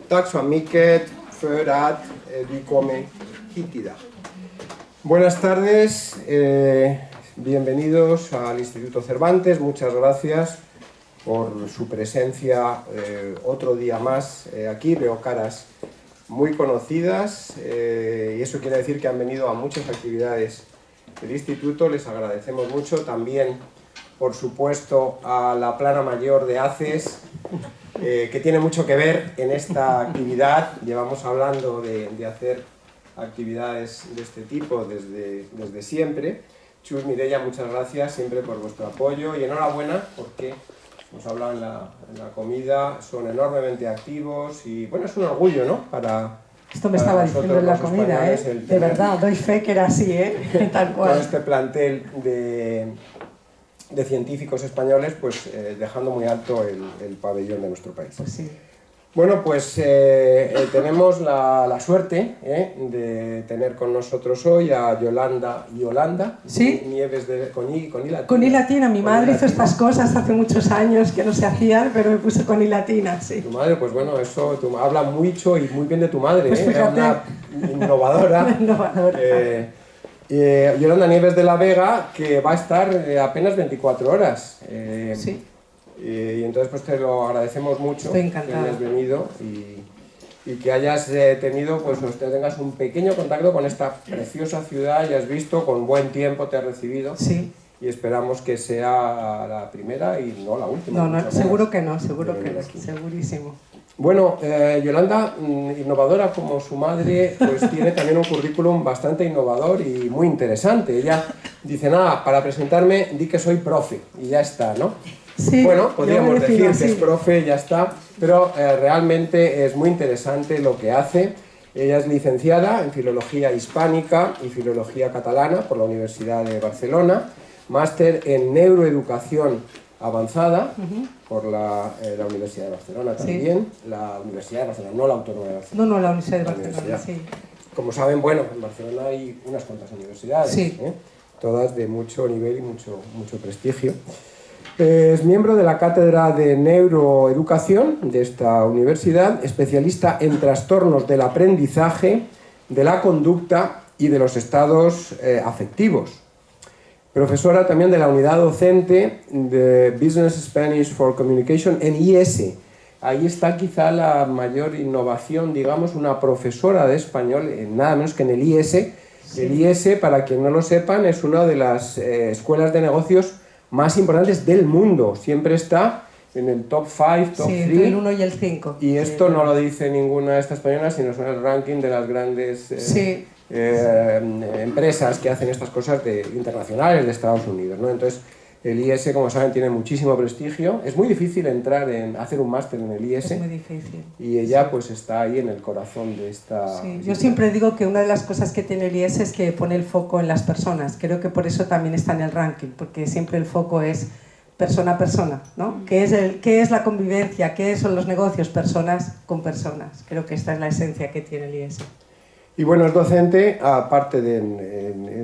Tack så mycket för att du kommer hit idag. Buenas tardes, bienvenidos al Instituto Cervantes, muchas gracias por su presencia otro día más aquí. Veo caras muy conocidas y eso quiere decir que han venido a muchas actividades del Instituto. Les agradecemos mucho también, por supuesto, a la Plana Mayor de ACES, que tiene mucho que ver en esta actividad. Llevamos hablando de hacer actividades de este tipo desde siempre. Chus, Mireia, muchas gracias siempre por vuestro apoyo y enhorabuena porque hemos hablado en la comida, son enormemente activos y bueno, es un orgullo, ¿no? Esto me estaba diciendo en la comida, ¿eh? De verdad, doy fe que era así, ¿eh? Tal cual. Todo este plantel de científicos españoles, pues dejando muy alto el pabellón de nuestro país. Pues sí. Bueno, pues tenemos la suerte de tener con nosotros hoy a Yolanda ¿Sí? Nieves con I latina. Con I latina, mi madre hizo estas cosas hace muchos años que no se hacían, pero me puse con I latina, sí. Tu madre, pues bueno, eso habla mucho y muy bien de tu madre, pues era una innovadora. Yolanda Nieves de la Vega, que va a estar apenas 24 horas. Sí. Y entonces pues te lo agradecemos mucho. Estoy encantada. Que hayas venido y que hayas tenido, pues tengas un pequeño contacto con esta preciosa ciudad. Ya has visto, con buen tiempo te has recibido. Sí. Y esperamos que sea la primera y no la última. No, seguro que no, segurísimo. Bueno, Yolanda, innovadora como su madre, pues tiene también un currículum bastante innovador y muy interesante. Ella dice, nada, para presentarme di que soy profe y ya está, ¿no? Sí, bueno, podríamos decir que así. es profe, ya está, pero realmente es muy interesante lo que hace. Ella es licenciada en Filología Hispánica y Filología Catalana por la Universidad de Barcelona, máster en Neuroeducación Avanzada por la Universidad de Barcelona también, sí. La Universidad de Barcelona, no la Autónoma de Barcelona. No, la Universidad de Barcelona, sí. Como saben, bueno, en Barcelona hay unas cuantas universidades, sí. Todas de mucho nivel y mucho prestigio. Es miembro de la Cátedra de Neuroeducación de esta universidad, especialista en trastornos del aprendizaje, de la conducta y de los estados afectivos. Profesora también de la unidad docente de Business Spanish for Communication en IES. Ahí está quizá la mayor innovación, digamos, una profesora de español, nada menos que en el IES. Sí. El IES, para quien no lo sepan, es una de las escuelas de negocios más importantes del mundo. Siempre está en el top 5, top 3. Sí, entre el 1 y el 5. Y esto no lo dice ninguna de estas españolas, sino es el ranking de las grandes empresas que hacen estas cosas internacionales de Estados Unidos, ¿no? Entonces, el IES, como saben, tiene muchísimo prestigio. Es muy difícil hacer un máster en el IES. Es muy difícil. Y ella pues está ahí en el corazón de esta... Sí, yo siempre digo que una de las cosas que tiene el IES es que pone el foco en las personas. Creo que por eso también está en el ranking, porque siempre el foco es persona a persona, ¿no? ¿Qué es la convivencia? ¿Qué son los negocios? Personas con personas. Creo que esta es la esencia que tiene el IES. Y bueno, es docente, aparte en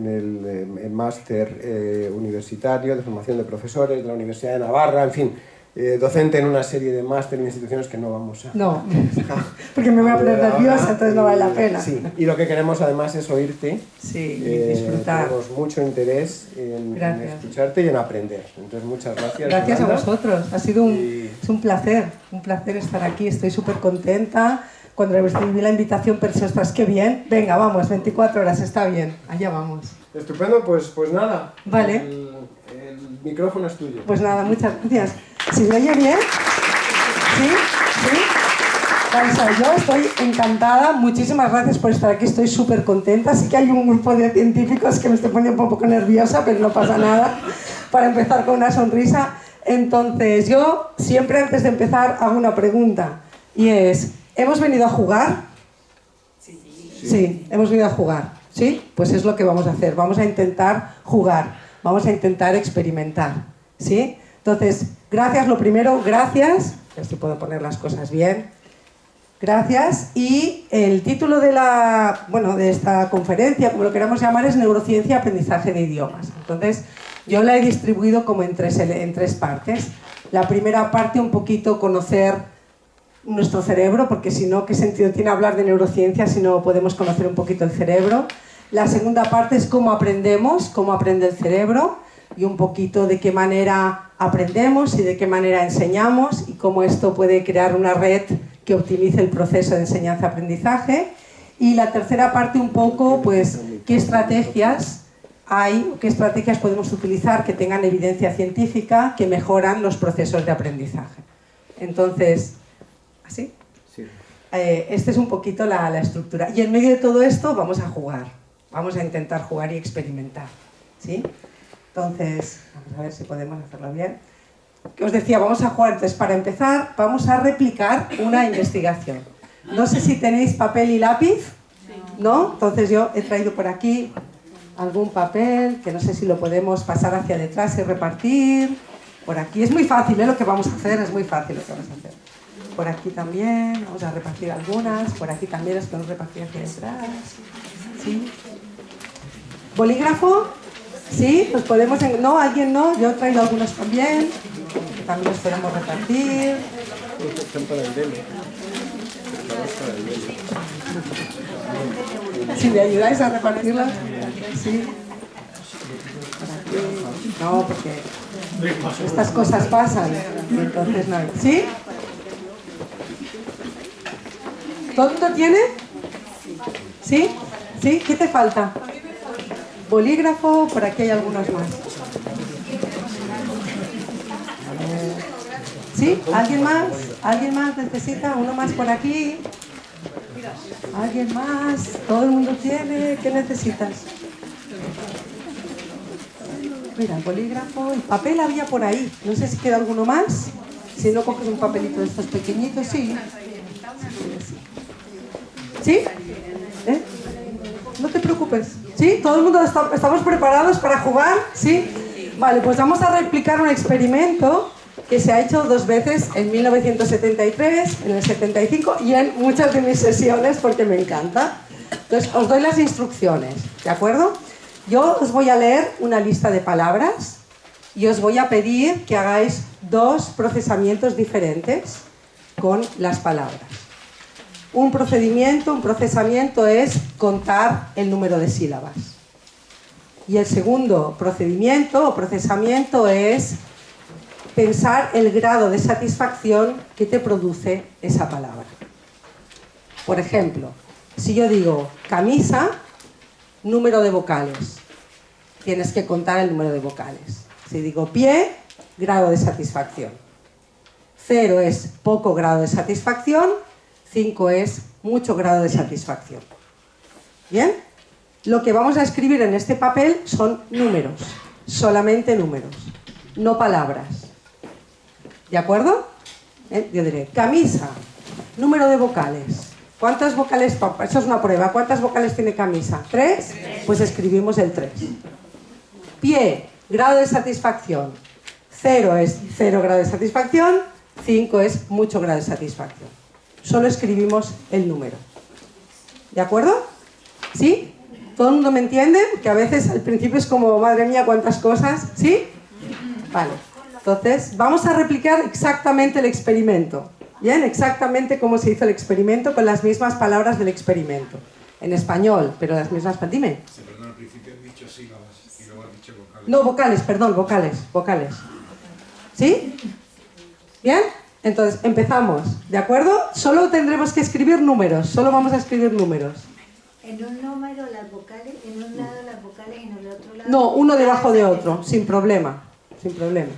el máster universitario de formación de profesores de la Universidad de Navarra, en fin, docente en una serie de máster en instituciones que no vamos a... No, porque me voy a poner nerviosa, entonces no vale la pena. Sí, y lo que queremos además es oírte. Sí, y disfrutar. Tenemos mucho interés en escucharte y en aprender. Entonces, muchas gracias. Gracias Yolanda. A vosotros, ha sido un placer estar aquí, estoy súper contenta. Cuando recibí la invitación pensé, ostras, qué bien, venga, vamos, 24 horas, está bien, allá vamos. Estupendo, pues nada. Vale. El micrófono es tuyo. Pues nada, muchas gracias. ¿Si me oye bien? ¿Sí? ¿Sí? Vale, yo estoy encantada, muchísimas gracias por estar aquí, estoy súper contenta. Sí que hay un grupo de científicos que me estoy poniendo un poco nerviosa, pero no pasa nada, para empezar con una sonrisa. Entonces, yo siempre antes de empezar hago una pregunta, y es... ¿Hemos venido a jugar? Sí, hemos venido a jugar. ¿Sí? Pues es lo que vamos a hacer. Vamos a intentar jugar. Vamos a intentar experimentar. ¿Sí? Entonces, gracias, lo primero, gracias. A ver si puedo poner las cosas bien. Gracias. Y el título de esta conferencia, como lo queramos llamar, es Neurociencia y Aprendizaje de Idiomas. Entonces, yo la he distribuido como en tres partes. La primera parte, un poquito conocer nuestro cerebro, porque si no, ¿qué sentido tiene hablar de neurociencia si no podemos conocer un poquito el cerebro? La segunda parte es cómo aprendemos, cómo aprende el cerebro y un poquito de qué manera aprendemos y de qué manera enseñamos y cómo esto puede crear una red que optimice el proceso de enseñanza-aprendizaje. Y la tercera parte un poco, pues, qué estrategias hay, qué estrategias podemos utilizar que tengan evidencia científica que mejoran los procesos de aprendizaje. Entonces, ¿así? Sí. Esta es un poquito la estructura. Y en medio de todo esto vamos a jugar. Vamos a intentar jugar y experimentar. ¿Sí? Entonces, vamos a ver si podemos hacerlo bien. Que os decía, vamos a jugar. Entonces, para empezar, vamos a replicar una investigación. No sé si tenéis papel y lápiz. ¿No? Entonces yo he traído por aquí algún papel, que no sé si lo podemos pasar hacia detrás y repartir. Por aquí. Es muy fácil, ¿eh? Lo que vamos a hacer, es muy fácil lo que vamos a hacer. Por aquí también, vamos a repartir algunas. Por aquí también las podemos repartir hacia detrás. ¿Sí? ¿Bolígrafo? ¿Sí? ¿Los podemos...? ¿No? ¿Alguien no? Yo he traído algunos también. Que también los podemos repartir. Si me ayudáis a repartirlas. Sí. No, porque estas cosas pasan. Y entonces no. ¿Sí? ¿Todo el mundo tiene? ¿Sí? ¿Sí? ¿Qué te falta? Bolígrafo, por aquí hay algunos más. ¿Sí? ¿Alguien más? ¿Alguien más necesita? ¿Uno más por aquí? ¿Alguien más? ¿Todo el mundo tiene? ¿Qué necesitas? Mira, bolígrafo y papel había por ahí. No sé si queda alguno más. Si no, coges un papelito de estos pequeñitos, sí. ¿Sí? ¿Eh? No te preocupes. ¿Sí? ¿Todo el mundo estamos preparados para jugar? ¿Sí? Vale, pues vamos a replicar un experimento que se ha hecho 2 veces, en 1973, en el 75 y en muchas de mis sesiones porque me encanta. Entonces, os doy las instrucciones, ¿de acuerdo? Yo os voy a leer una lista de palabras y os voy a pedir que hagáis 2 procesamientos diferentes con las palabras. Un procesamiento es contar el número de sílabas. Y el segundo procedimiento o procesamiento es pensar el grado de satisfacción que te produce esa palabra. Por ejemplo, si yo digo camisa, número de vocales. Tienes que contar el número de vocales. Si digo pie, grado de satisfacción. 0 es poco grado de satisfacción, 5 es mucho grado de satisfacción. ¿Bien? Lo que vamos a escribir en este papel son números, solamente números, no palabras. ¿De acuerdo? Yo diré, camisa, número de vocales. ¿Cuántas vocales? Eso es una prueba. ¿Cuántas vocales tiene camisa? ¿3? Pues escribimos el 3. Pie, grado de satisfacción. 0 es 0 grado de satisfacción, 5 es mucho grado de satisfacción. Solo escribimos el número. ¿De acuerdo? ¿Sí? ¿Todo el mundo me entiende? Que a veces al principio es como, madre mía, cuántas cosas. ¿Sí? Vale. Entonces, vamos a replicar exactamente el experimento. Bien, exactamente cómo se hizo el experimento con las mismas palabras del experimento. En español, pero las mismas... Dime. Sí, perdón, al principio has dicho sílabas y luego has dicho vocales. No, vocales, perdón, vocales. ¿Sí? ¿Bien? Entonces, empezamos, ¿de acuerdo? Solo tendremos que escribir números, solo vamos a escribir números. En un número las vocales, en un lado las vocales y en el otro lado... No, uno debajo de otro, sin problema, sin problema.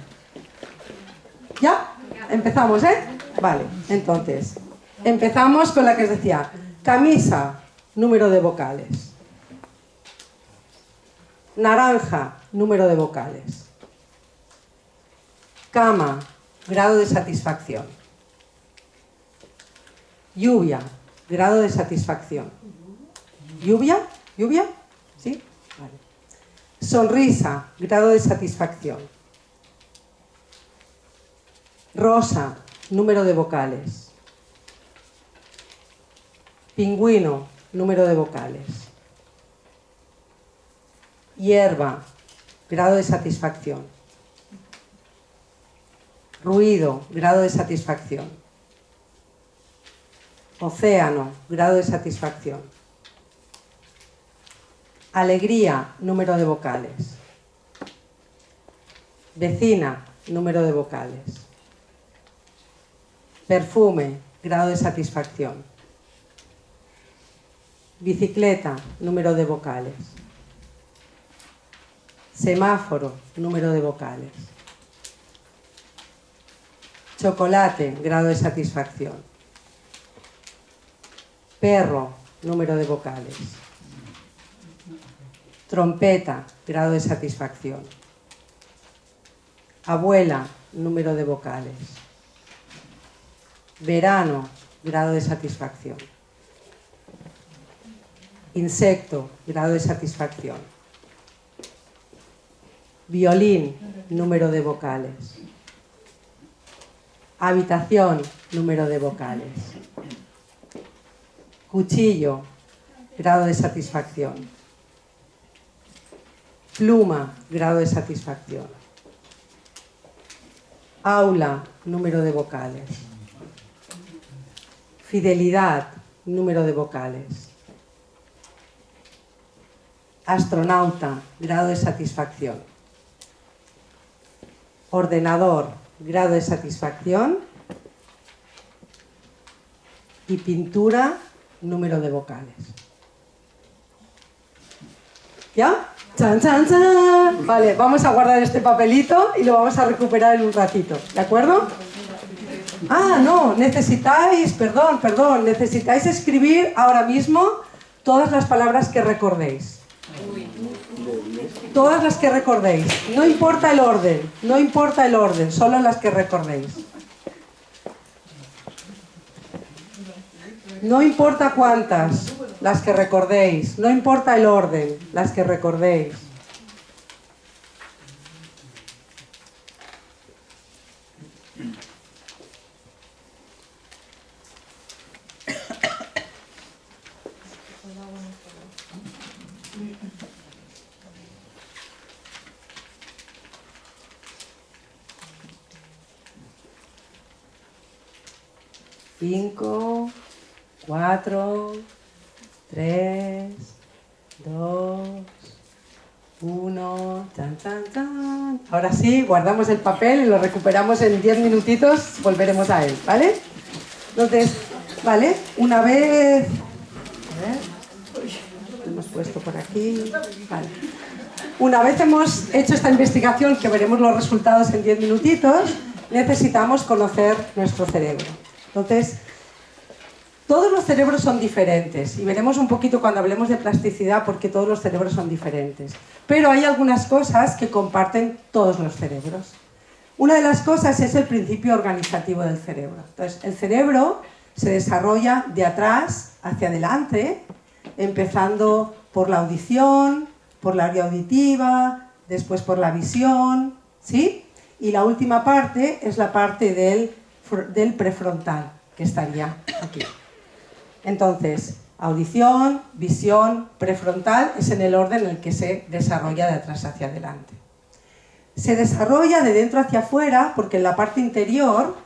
¿Ya? Empezamos, ¿eh? Vale, entonces, empezamos con la que os decía. Camisa, número de vocales. Naranja, número de vocales. Cama, grado de satisfacción. Lluvia, grado de satisfacción. ¿Lluvia? ¿Lluvia? ¿Sí? Vale. Sonrisa, grado de satisfacción. Rosa, número de vocales. Pingüino, número de vocales. Hierba, grado de satisfacción. Ruido, grado de satisfacción. Océano, grado de satisfacción. Alegría, número de vocales. Vecina, número de vocales. Perfume, grado de satisfacción. Bicicleta, número de vocales. Semáforo, número de vocales. Chocolate, grado de satisfacción. Perro, número de vocales. Trompeta, grado de satisfacción. Abuela, número de vocales. Verano, grado de satisfacción. Insecto, grado de satisfacción. Violín, número de vocales. Habitación, número de vocales. Cuchillo, grado de satisfacción. Pluma, grado de satisfacción. Aula, número de vocales. Fidelidad, número de vocales. Astronauta, grado de satisfacción. Ordenador, grado de satisfacción. Y pintura, número de vocales. ¿Ya? ¡Chan, chan, chan! Vale, vamos a guardar este papelito y lo vamos a recuperar en un ratito, ¿de acuerdo? Ah, no, necesitáis escribir ahora mismo todas las palabras que recordéis. Todas las que recordéis. No importa el orden, solo las que recordéis. No importa cuántas, las que recordéis. No importa el orden, las que recordéis. Cinco, 4, 3, 2, 1, chan, chan, chan. Ahora sí, guardamos el papel y lo recuperamos en 10 minutitos, volveremos a él, ¿vale? Entonces, ¿vale? Una vez... A ver, lo hemos puesto por aquí, vale. Una vez hemos hecho esta investigación, que veremos los resultados en 10 minutitos, necesitamos conocer nuestro cerebro. Entonces, todos los cerebros son diferentes y veremos un poquito cuando hablemos de plasticidad por qué todos los cerebros son diferentes. Pero hay algunas cosas que comparten todos los cerebros. Una de las cosas es el principio organizativo del cerebro. Entonces, el cerebro se desarrolla de atrás hacia adelante, empezando por la audición, por la área auditiva, después por la visión, ¿sí? Y la última parte es la parte del prefrontal, que estaría aquí. Entonces, audición, visión, prefrontal es en el orden en el que se desarrolla de atrás hacia adelante. Se desarrolla de dentro hacia afuera porque en la parte interior,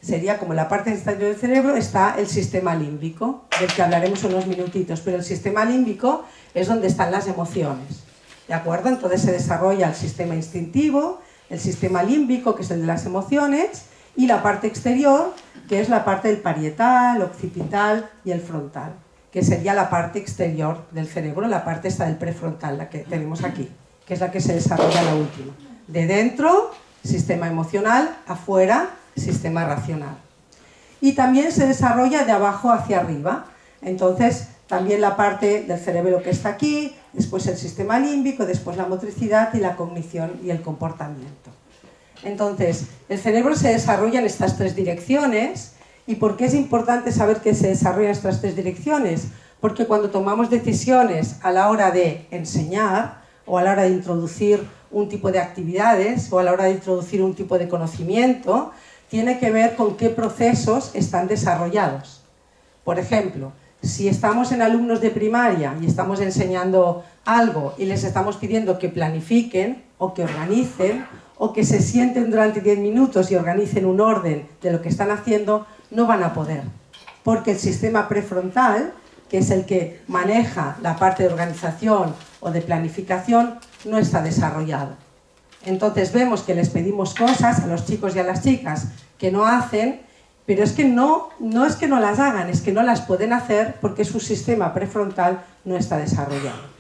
sería como la parte exterior del cerebro, está el sistema límbico, del que hablaremos unos minutitos, pero el sistema límbico es donde están las emociones, ¿de acuerdo? Entonces se desarrolla el sistema instintivo, el sistema límbico, que es el de las emociones, y la parte exterior, que es la parte del parietal, occipital y el frontal, que sería la parte exterior del cerebro, la parte esta del prefrontal, la que tenemos aquí, que es la que se desarrolla la última. De dentro, sistema emocional, afuera, sistema racional. Y también se desarrolla de abajo hacia arriba, entonces también la parte del cerebro que está aquí, después el sistema límbico, después la motricidad y la cognición y el comportamiento. Entonces, el cerebro se desarrolla en estas tres direcciones. ¿Y por qué es importante saber que se desarrolla en estas tres direcciones? Porque cuando tomamos decisiones a la hora de enseñar o a la hora de introducir un tipo de actividades o a la hora de introducir un tipo de conocimiento, tiene que ver con qué procesos están desarrollados. Por ejemplo, si estamos en alumnos de primaria y estamos enseñando algo y les estamos pidiendo que planifiquen o que organicen o que se sienten durante 10 minutos y organicen un orden de lo que están haciendo, no van a poder. porque el sistema prefrontal, que es el que maneja la parte de organización o de planificación, no está desarrollado. Entonces vemos que les pedimos cosas a los chicos y a las chicas que no hacen, pero es que no es que no las hagan, es que no las pueden hacer porque su sistema prefrontal no está desarrollado.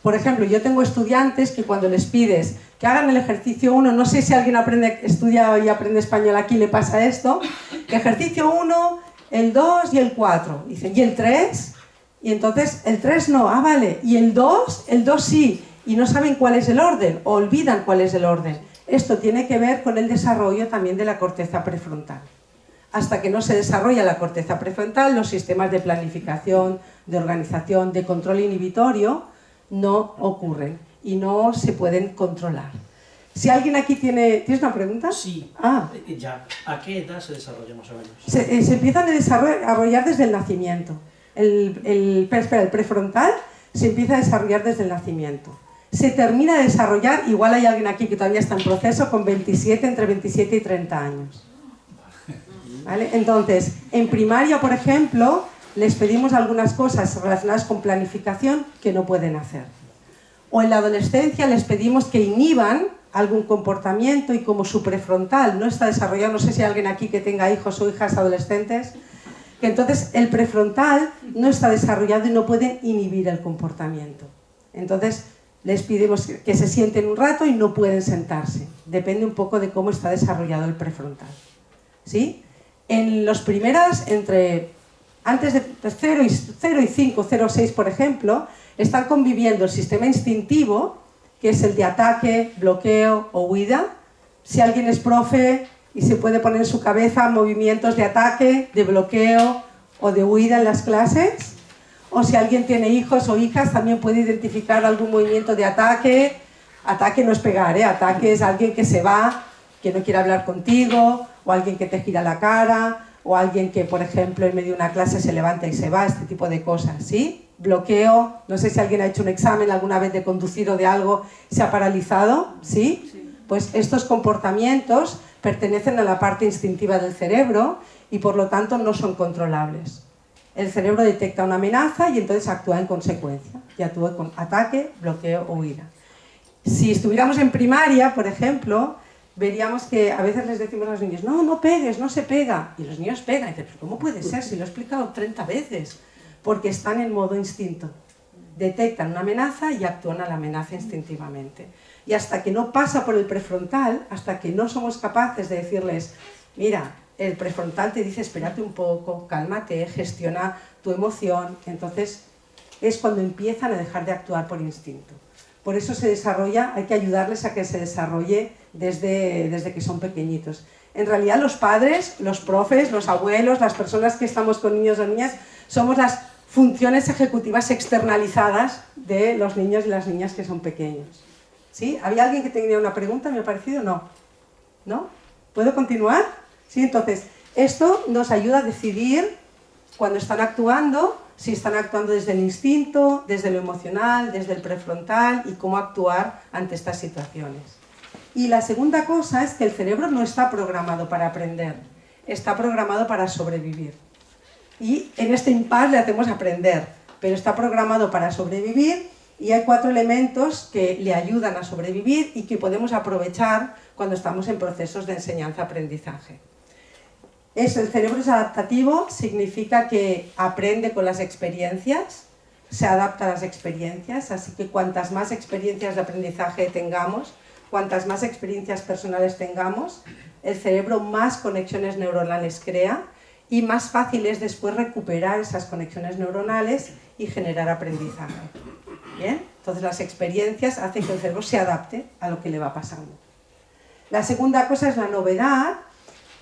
Por ejemplo, yo tengo estudiantes que cuando les pides que hagan el ejercicio 1, no sé si alguien estudia y aprende español aquí le pasa esto, que ejercicio 1, el 2 y el 4. Dicen, ¿y el 3? Y entonces el 3 no, vale, ¿y el 2? El 2 sí, y no saben cuál es el orden, o olvidan cuál es el orden. Esto tiene que ver con el desarrollo también de la corteza prefrontal. Hasta que no se desarrolla la corteza prefrontal, los sistemas de planificación, de organización, de control inhibitorio, no ocurren y no se pueden controlar. Si alguien aquí tiene... ¿Tienes una pregunta? Sí, ya. ¿A qué edad se desarrolla más o menos? Se empiezan a desarrollar desde el nacimiento. El prefrontal se empieza a desarrollar desde el nacimiento. Se termina de desarrollar, igual hay alguien aquí que todavía está en proceso, con entre 27 y 30 años. ¿Vale? Entonces, en primaria, por ejemplo, les pedimos algunas cosas relacionadas con planificación que no pueden hacer. O en la adolescencia les pedimos que inhiban algún comportamiento y como su prefrontal no está desarrollado, no sé si hay alguien aquí que tenga hijos o hijas adolescentes, que entonces el prefrontal no está desarrollado y no pueden inhibir el comportamiento. Entonces les pedimos que se sienten un rato y no pueden sentarse. Depende un poco de cómo está desarrollado el prefrontal. ¿Sí? En los primeros, antes de 0 y 5, 0 y 6, por ejemplo, están conviviendo el sistema instintivo, que es el de ataque, bloqueo o huida. Si alguien es profe y se puede poner en su cabeza movimientos de ataque, de bloqueo o de huida en las clases, o si alguien tiene hijos o hijas, también puede identificar algún movimiento de ataque. Ataque no es pegar, ataque es alguien que se va, que no quiere hablar contigo, o alguien que te gira la cara, o alguien que, por ejemplo, en medio de una clase se levanta y se va, este tipo de cosas, ¿sí? Bloqueo, no sé si alguien ha hecho un examen alguna vez de conducir o de algo, se ha paralizado, ¿sí? Sí. Pues estos comportamientos pertenecen a la parte instintiva del cerebro y por lo tanto no son controlables. El cerebro detecta una amenaza y entonces actúa en consecuencia, y actúa con ataque, bloqueo o huida. Si estuviéramos en primaria, por ejemplo, veríamos que a veces les decimos a los niños, no, no pegues, no se pega. Y los niños pegan. Y dicen, ¿pero cómo puede ser? Si lo he explicado 30 veces. Porque están en modo instinto. Detectan una amenaza y actúan a la amenaza instintivamente. Y hasta que no pasa por el prefrontal, hasta que no somos capaces de decirles, mira, el prefrontal te dice, espérate un poco, cálmate, gestiona tu emoción. Entonces es cuando empiezan a dejar de actuar por instinto. Por eso se desarrolla, hay que ayudarles a que se desarrolle desde que son pequeñitos. En realidad los padres, los profes, los abuelos, las personas que estamos con niños o niñas, somos las funciones ejecutivas externalizadas de los niños y las niñas que son pequeños. ¿Sí? ¿Había alguien que tenía una pregunta? ¿Me ha parecido? No. ¿No? ¿Puedo continuar? Sí, entonces, esto nos ayuda a decidir cuando están actuando, si están actuando desde el instinto, desde lo emocional, desde el prefrontal y cómo actuar ante estas situaciones. Y la segunda cosa es que el cerebro no está programado para aprender, está programado para sobrevivir. Y en este impasse le hacemos aprender, pero está programado para sobrevivir y hay 4 elementos que le ayudan a sobrevivir y que podemos aprovechar cuando estamos en procesos de enseñanza-aprendizaje. El cerebro es adaptativo, significa que aprende con las experiencias, se adapta a las experiencias, así que cuantas más experiencias de aprendizaje tengamos, cuantas más experiencias personales tengamos, el cerebro más conexiones neuronales crea y más fácil es después recuperar esas conexiones neuronales y generar aprendizaje. ¿Bien? Entonces las experiencias hacen que el cerebro se adapte a lo que le va pasando. La segunda cosa es la novedad.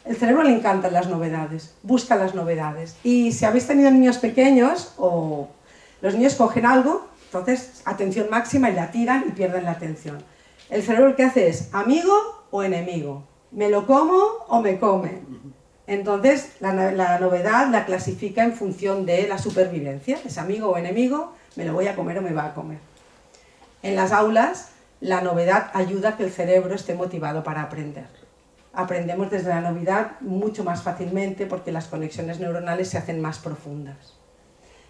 El cerebro le encantan las novedades, busca las novedades. Y si habéis tenido niños pequeños, o los niños cogen algo, entonces atención máxima y la tiran y pierden la atención. El cerebro lo que hace es amigo o enemigo, me lo como o me come. Entonces la novedad la clasifica en función de la supervivencia, es amigo o enemigo, me lo voy a comer o me va a comer. En las aulas la novedad ayuda a que el cerebro esté motivado para aprender. aprendemos desde la novedad mucho más fácilmente porque las conexiones neuronales se hacen más profundas.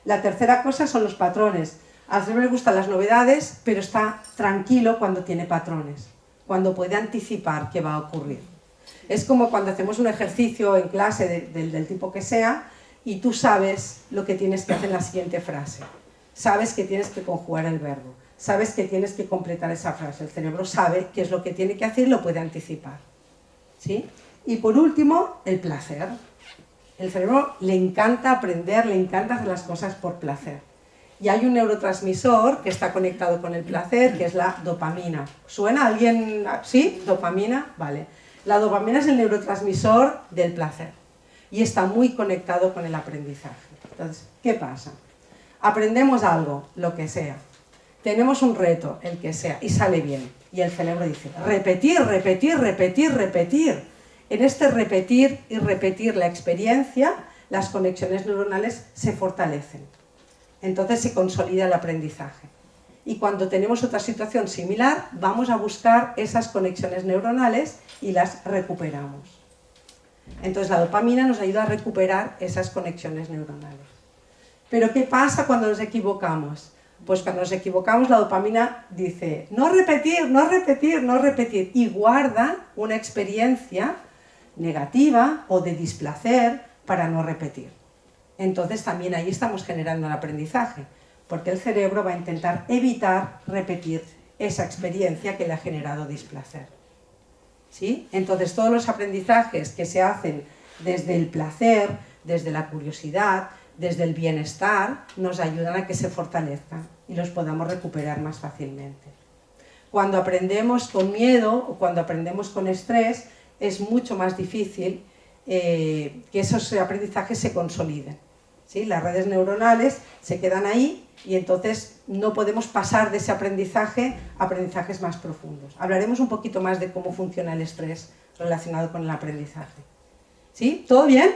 La tercera cosa son los patrones. Al cerebro le gustan las novedades, pero está tranquilo cuando tiene patrones, cuando puede anticipar qué va a ocurrir. Es como cuando hacemos un ejercicio en clase del tipo que sea y tú sabes lo que tienes que hacer en la siguiente frase. Sabes que tienes que conjugar el verbo, sabes que tienes que completar esa frase. El cerebro sabe qué es lo que tiene que hacer y lo puede anticipar. ¿Sí? Y por último, el placer. El cerebro le encanta aprender, le encanta hacer las cosas por placer. Y hay un neurotransmisor que está conectado con el placer, que es la dopamina. ¿Suena a alguien? ¿Sí? ¿Dopamina? Vale. La dopamina es el neurotransmisor del placer y está muy conectado con el aprendizaje. Entonces, ¿qué pasa? Aprendemos algo, lo que sea. Tenemos un reto, el que sea, y sale bien. Y el cerebro dice, repetir, repetir, repetir, repetir. En este repetir y repetir la experiencia, las conexiones neuronales se fortalecen. Entonces se consolida el aprendizaje. Y cuando tenemos otra situación similar, vamos a buscar esas conexiones neuronales y las recuperamos. Entonces la dopamina nos ayuda a recuperar esas conexiones neuronales. Pero ¿qué pasa cuando nos equivocamos? Pues cuando nos equivocamos la dopamina dice, no repetir, no repetir, no repetir, y guarda una experiencia negativa o de displacer para no repetir. Entonces también ahí estamos generando el aprendizaje, porque el cerebro va a intentar evitar repetir esa experiencia que le ha generado displacer. ¿Sí? Entonces todos los aprendizajes que se hacen desde el placer, desde la curiosidad, desde el bienestar, nos ayudan a que se fortalezcan y los podamos recuperar más fácilmente. Cuando aprendemos con miedo o cuando aprendemos con estrés, es mucho más difícil que esos aprendizajes se consoliden. ¿Sí? Las redes neuronales se quedan ahí y entonces no podemos pasar de ese aprendizaje a aprendizajes más profundos. Hablaremos un poquito más de cómo funciona el estrés relacionado con el aprendizaje. ¿Sí? ¿Todo bien?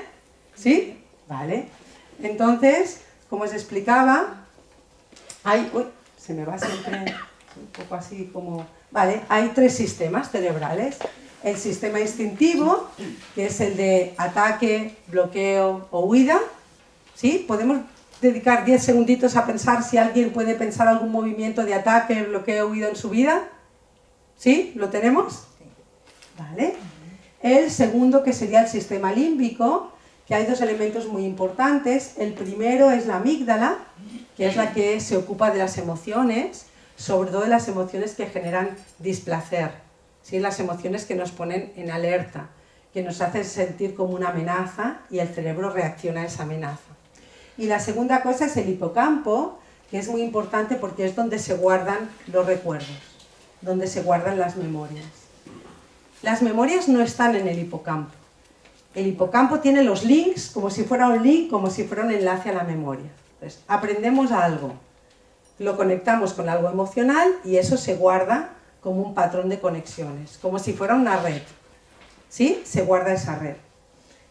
¿Sí? Vale. Entonces, como os explicaba, se me va siempre un poco así como... Vale, hay tres sistemas cerebrales. El sistema instintivo, que es el de ataque, bloqueo o huida. ¿Sí? Podemos dedicar 10 segunditos a pensar si alguien puede pensar algún movimiento de ataque, bloqueo o huida en su vida. ¿Sí? ¿Lo tenemos? Vale. El segundo, que sería el sistema límbico, que hay dos elementos muy importantes. El primero es la amígdala, que es la que se ocupa de las emociones, sobre todo de las emociones que generan displacer, ¿sí? Las emociones que nos ponen en alerta, que nos hacen sentir como una amenaza y el cerebro reacciona a esa amenaza. Y la segunda cosa es el hipocampo, que es muy importante porque es donde se guardan los recuerdos, donde se guardan las memorias. Las memorias no están en el hipocampo. El hipocampo tiene los links, como si fuera un link, como si fuera un enlace a la memoria. Entonces, aprendemos algo, lo conectamos con algo emocional y eso se guarda como un patrón de conexiones, como si fuera una red. ¿Sí? Se guarda esa red.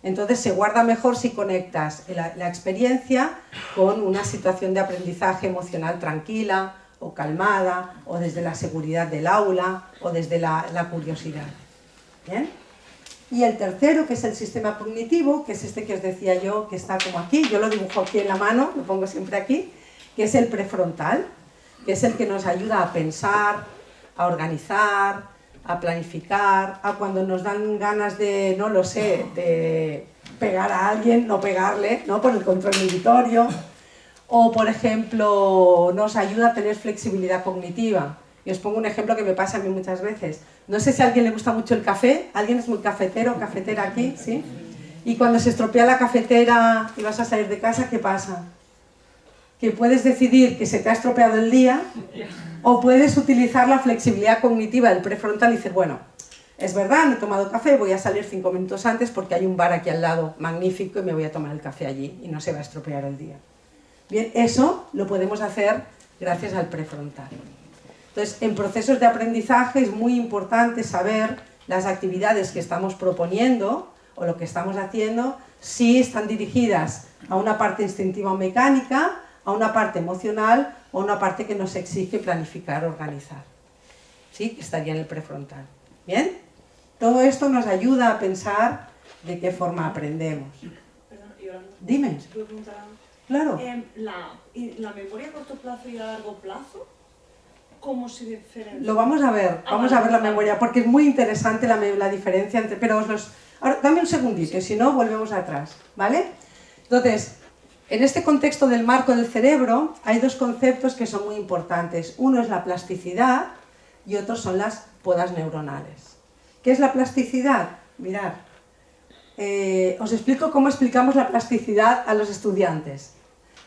Entonces se guarda mejor si conectas la experiencia con una situación de aprendizaje emocional tranquila o calmada, o desde la seguridad del aula, o desde la curiosidad. ¿Bien? Y el tercero, que es el sistema cognitivo, que es este que os decía yo, que está como aquí, yo lo dibujo aquí en la mano, lo pongo siempre aquí, que es el prefrontal, que es el que nos ayuda a pensar, a organizar, a planificar, a cuando nos dan ganas de, no lo sé, de pegar a alguien, no pegarle, ¿no? Por el control inhibitorio, o por ejemplo, nos ayuda a tener flexibilidad cognitiva. Y os pongo un ejemplo que me pasa a mí muchas veces. No sé si a alguien le gusta mucho el café, ¿alguien es muy cafetero o cafetera aquí? ¿Sí? Y cuando se estropea la cafetera y vas a salir de casa, ¿qué pasa? Que puedes decidir que se te ha estropeado el día o puedes utilizar la flexibilidad cognitiva del prefrontal y decir, bueno, es verdad, no he tomado café, voy a salir 5 minutos antes porque hay un bar aquí al lado magnífico y me voy a tomar el café allí y no se va a estropear el día. Bien, eso lo podemos hacer gracias al prefrontal. Entonces, en procesos de aprendizaje es muy importante saber las actividades que estamos proponiendo o lo que estamos haciendo, si están dirigidas a una parte instintiva o mecánica, a una parte emocional o a una parte que nos exige planificar, organizar. ¿Sí? Que estaría en el prefrontal. ¿Bien? Todo esto nos ayuda a pensar de qué forma aprendemos. Perdón, Yolanda. Dime. ¿Se puede preguntar algo? Claro. La memoria a corto plazo y a largo plazo, ¿cómo se diferencia? Lo vamos a ver, vamos a ver la memoria, porque es muy interesante la diferencia entre... Pero ahora, dame un segundito, si no, volvemos atrás, ¿vale? Entonces, en este contexto del marco del cerebro, hay dos conceptos que son muy importantes. Uno es la plasticidad y otro son las podas neuronales. ¿Qué es la plasticidad? Mirad, os explico cómo explicamos la plasticidad a los estudiantes.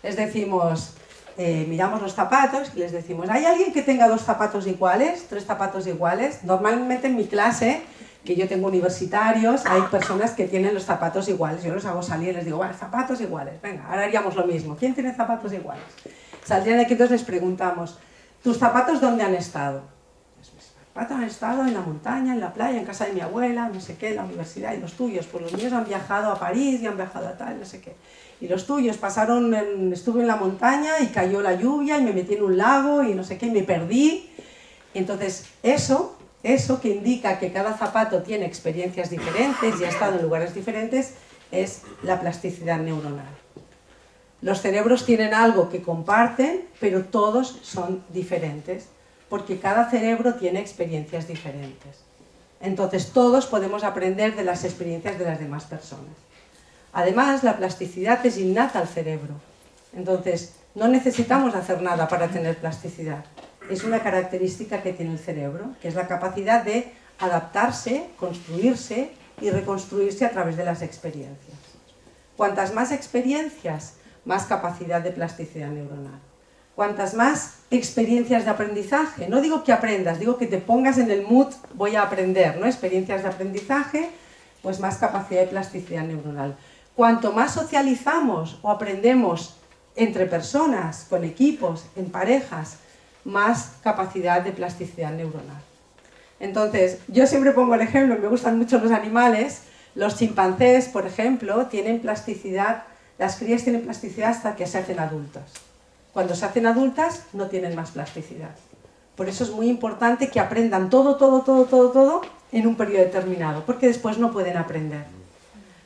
Les decimos... miramos los zapatos y les decimos, ¿hay alguien que tenga 2 zapatos iguales, 3 zapatos iguales? Normalmente en mi clase, que yo tengo universitarios, hay personas que tienen los zapatos iguales. Yo los hago salir y les digo, vale, zapatos iguales, venga, ahora haríamos lo mismo. ¿Quién tiene zapatos iguales? Saldrían de aquí, entonces les preguntamos, ¿tus zapatos dónde han estado? Pues mis zapatos han estado en la montaña, en la playa, en casa de mi abuela, no sé qué, en la universidad. ¿Y los tuyos? Pues los míos han viajado a París y han viajado a tal, no sé qué. Y los tuyos estuve en la montaña y cayó la lluvia y me metí en un lago y no sé qué, y me perdí. Entonces, eso que indica que cada zapato tiene experiencias diferentes y ha estado en lugares diferentes, es la plasticidad neuronal. Los cerebros tienen algo que comparten, pero todos son diferentes, porque cada cerebro tiene experiencias diferentes. Entonces, todos podemos aprender de las experiencias de las demás personas. Además, la plasticidad es innata al cerebro. Entonces, no necesitamos hacer nada para tener plasticidad. Es una característica que tiene el cerebro, que es la capacidad de adaptarse, construirse y reconstruirse a través de las experiencias. Cuantas más experiencias, más capacidad de plasticidad neuronal. Cuantas más experiencias de aprendizaje, no digo que aprendas, digo que te pongas en el mood, voy a aprender, ¿no? Experiencias de aprendizaje, pues más capacidad de plasticidad neuronal. Cuanto más socializamos o aprendemos entre personas, con equipos, en parejas, más capacidad de plasticidad neuronal. Entonces, yo siempre pongo el ejemplo, me gustan mucho los animales, los chimpancés, por ejemplo, tienen plasticidad, las crías tienen plasticidad hasta que se hacen adultas. Cuando se hacen adultas, no tienen más plasticidad. Por eso es muy importante que aprendan todo en un periodo determinado, porque después no pueden aprender.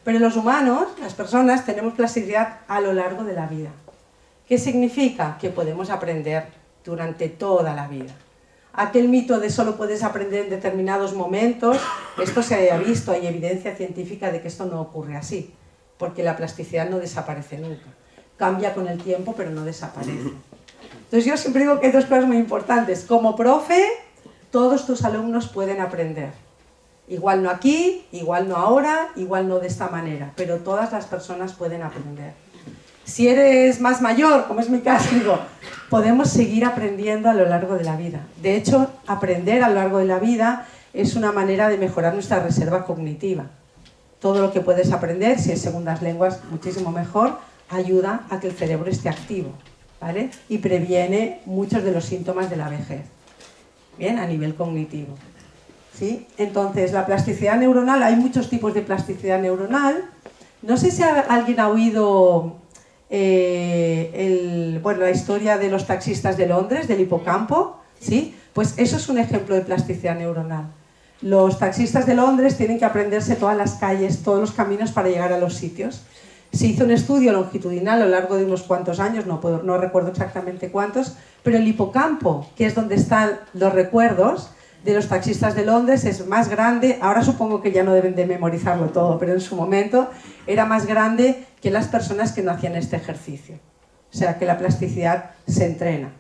Pero los humanos, las personas, tenemos plasticidad a lo largo de la vida. ¿Qué significa? Que podemos aprender durante toda la vida. Aquel mito de solo puedes aprender en determinados momentos, esto se ha visto, hay evidencia científica de que esto no ocurre así, porque la plasticidad no desaparece nunca. Cambia con el tiempo, pero no desaparece. Entonces yo siempre digo que hay 2 cosas muy importantes. Como profe, todos tus alumnos pueden aprender. Igual no aquí, igual no ahora, igual no de esta manera, pero todas las personas pueden aprender. Si eres más mayor, como es mi caso, digo, podemos seguir aprendiendo a lo largo de la vida. De hecho, aprender a lo largo de la vida es una manera de mejorar nuestra reserva cognitiva. Todo lo que puedes aprender, si es segundas lenguas, muchísimo mejor, ayuda a que el cerebro esté activo, ¿vale? Y previene muchos de los síntomas de la vejez, bien, a nivel cognitivo. ¿Sí? Entonces, la plasticidad neuronal, hay muchos tipos de plasticidad neuronal. No sé si alguien ha oído la historia de los taxistas de Londres, del hipocampo, ¿sí? Pues eso es un ejemplo de plasticidad neuronal. Los taxistas de Londres tienen que aprenderse todas las calles, todos los caminos para llegar a los sitios. Se hizo un estudio longitudinal a lo largo de unos cuantos años, no recuerdo exactamente cuántos, pero el hipocampo, que es donde están los recuerdos de los taxistas de Londres, es más grande. Ahora supongo que ya no deben de memorizarlo todo, pero en su momento era más grande que las personas que no hacían este ejercicio. O sea que la plasticidad se entrena.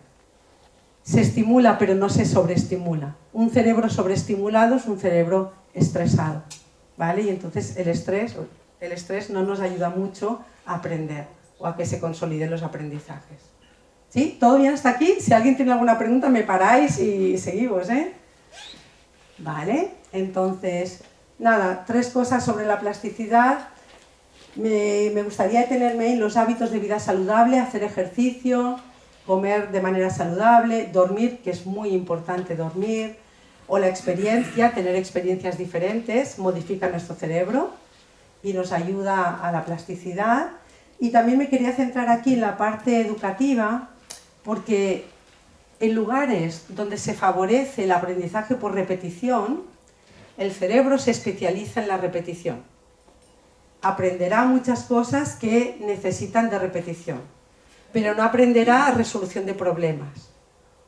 Se estimula, pero no se sobreestimula. Un cerebro sobreestimulado es un cerebro estresado, ¿vale? Y entonces el estrés no nos ayuda mucho a aprender o a que se consoliden los aprendizajes. ¿Sí? ¿Todo bien hasta aquí? Si alguien tiene alguna pregunta, me paráis y seguimos, ¿eh? Vale, entonces, nada, 3 cosas sobre la plasticidad. Me gustaría detenerme en los hábitos de vida saludable, hacer ejercicio, comer de manera saludable, dormir, que es muy importante dormir, o la experiencia, tener experiencias diferentes, modifica nuestro cerebro y nos ayuda a la plasticidad. Y también me quería centrar aquí en la parte educativa, porque en lugares donde se favorece el aprendizaje por repetición, el cerebro se especializa en la repetición. Aprenderá muchas cosas que necesitan de repetición, pero no aprenderá resolución de problemas,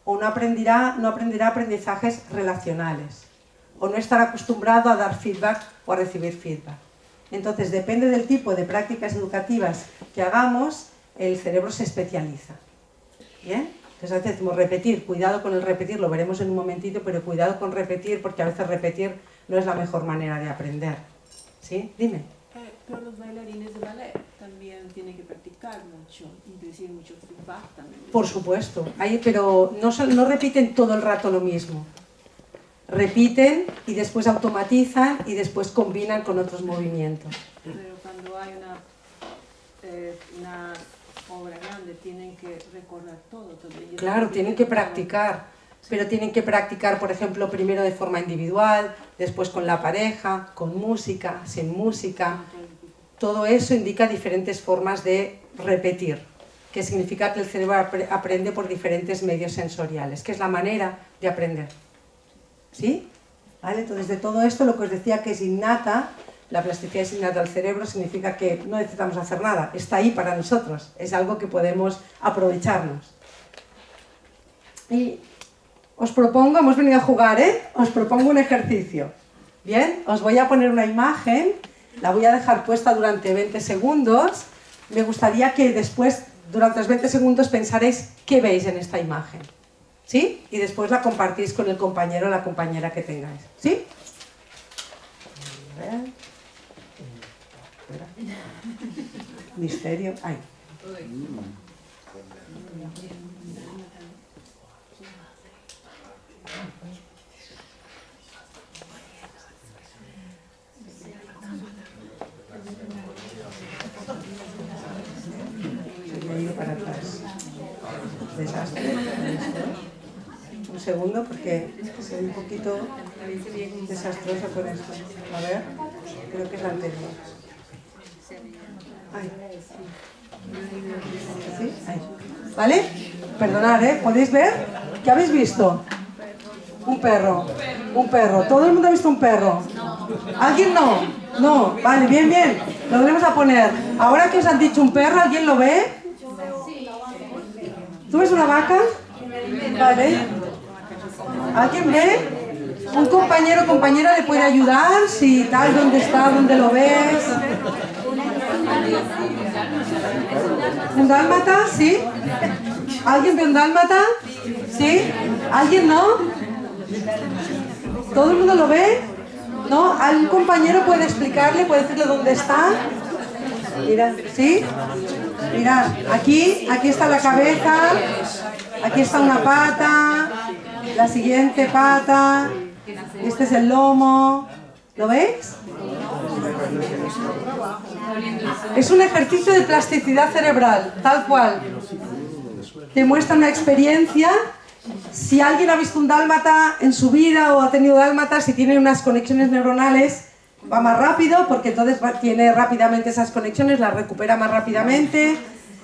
o no aprenderá aprendizajes relacionales, o no estará acostumbrado a dar feedback o a recibir feedback. Entonces, depende del tipo de prácticas educativas que hagamos, el cerebro se especializa. ¿Bien? Entonces, a veces decimos repetir, cuidado con el repetir, lo veremos en un momentito, pero cuidado con repetir, porque a veces repetir no es la mejor manera de aprender. ¿Sí? Dime. Pero los bailarines de ballet también tienen que practicar mucho y recibir mucho feedback también. Por supuesto, pero no repiten todo el rato lo mismo. Repiten y después automatizan y después combinan con otros movimientos. Pero cuando hay una obra grande tienen que recordar todo. Claro, tienen que practicar, pero tienen que practicar, por ejemplo, primero de forma individual, después con la pareja, con música, sin música. Todo eso indica diferentes formas de repetir, que significa que el cerebro aprende por diferentes medios sensoriales, que es la manera de aprender. ¿Sí? ¿Vale? Entonces, de todo esto, lo que os decía que es innata, la plasticidad es innata al cerebro, significa que no necesitamos hacer nada, está ahí para nosotros, es algo que podemos aprovecharnos. Y os propongo, hemos venido a jugar, os propongo un ejercicio. Bien, os voy a poner una imagen, la voy a dejar puesta durante 20 segundos. Me gustaría que después, durante los 20 segundos, pensaréis qué veis en esta imagen. ¿Sí? Y después la compartís con el compañero o la compañera que tengáis. ¿Sí? A ver. Misterio. Ay. Se me ha ido para atrás. Desastre. Un segundo porque soy un poquito desastrosa con esto. A ver, creo que es la anterior. Ay. ¿Sí? Ahí. ¿Vale? Perdonad, ¿podéis ver? ¿Qué habéis visto? Un perro. Un perro. ¿Todo el mundo ha visto un perro? ¿Alguien no? No. Vale, bien, bien. Lo volvemos a poner. Ahora que os han dicho un perro, ¿alguien lo ve? ¿Tú ves una vaca? Vale. ¿Alguien ve? ¿Un compañero o compañera le puede ayudar? Si tal, ¿dónde está? ¿Dónde lo ves? ¿Un dálmata? ¿Sí? ¿Alguien ve un dálmata? ¿Sí? ¿Alguien no? ¿Todo el mundo lo ve? ¿No? ¿Algún compañero puede explicarle? ¿Puede decirle dónde está? Mira, ¿sí? Mirad, aquí está la cabeza, aquí está una pata, la siguiente pata, este es el lomo, ¿lo veis? Es un ejercicio de plasticidad cerebral, tal cual. Te muestra una experiencia. Si alguien ha visto un dálmata en su vida o ha tenido dálmatas, si tiene unas conexiones neuronales, va más rápido porque entonces tiene rápidamente esas conexiones, las recupera más rápidamente.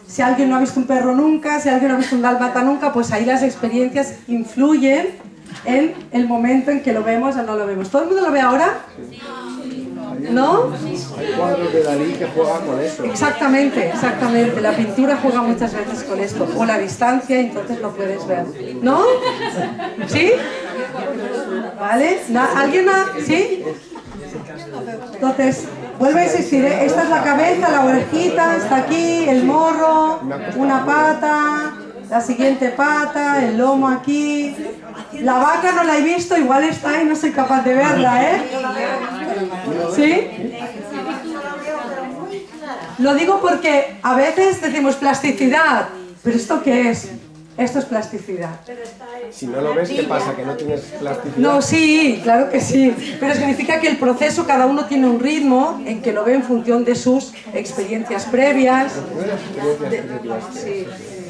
Si alguien no ha visto un perro nunca, si alguien no ha visto un dálmata nunca, pues ahí las experiencias influyen en el momento en que lo vemos o no lo vemos. ¿Todo el mundo lo ve ahora? ¿No? Hay cuadros de Dalí que juegan con eso. Exactamente, exactamente. La pintura juega muchas veces con esto. O la distancia, entonces lo puedes ver. ¿No? ¿Sí? ¿Vale? ¿Alguien más? ¿Sí? Entonces, vuelve a insistir, esta es la cabeza, la orejita, está aquí, el morro, una pata, la siguiente pata, el lomo aquí. La vaca no la he visto, igual está ahí, no soy capaz de verla, ¿eh? ¿Sí? Lo digo porque a veces decimos plasticidad, pero ¿esto qué es? Esto es plasticidad. Si no lo ves, ¿qué pasa? ¿Que no tienes plasticidad? No, sí, claro que sí. Pero significa que el proceso, cada uno tiene un ritmo en que lo ve en función de sus experiencias previas,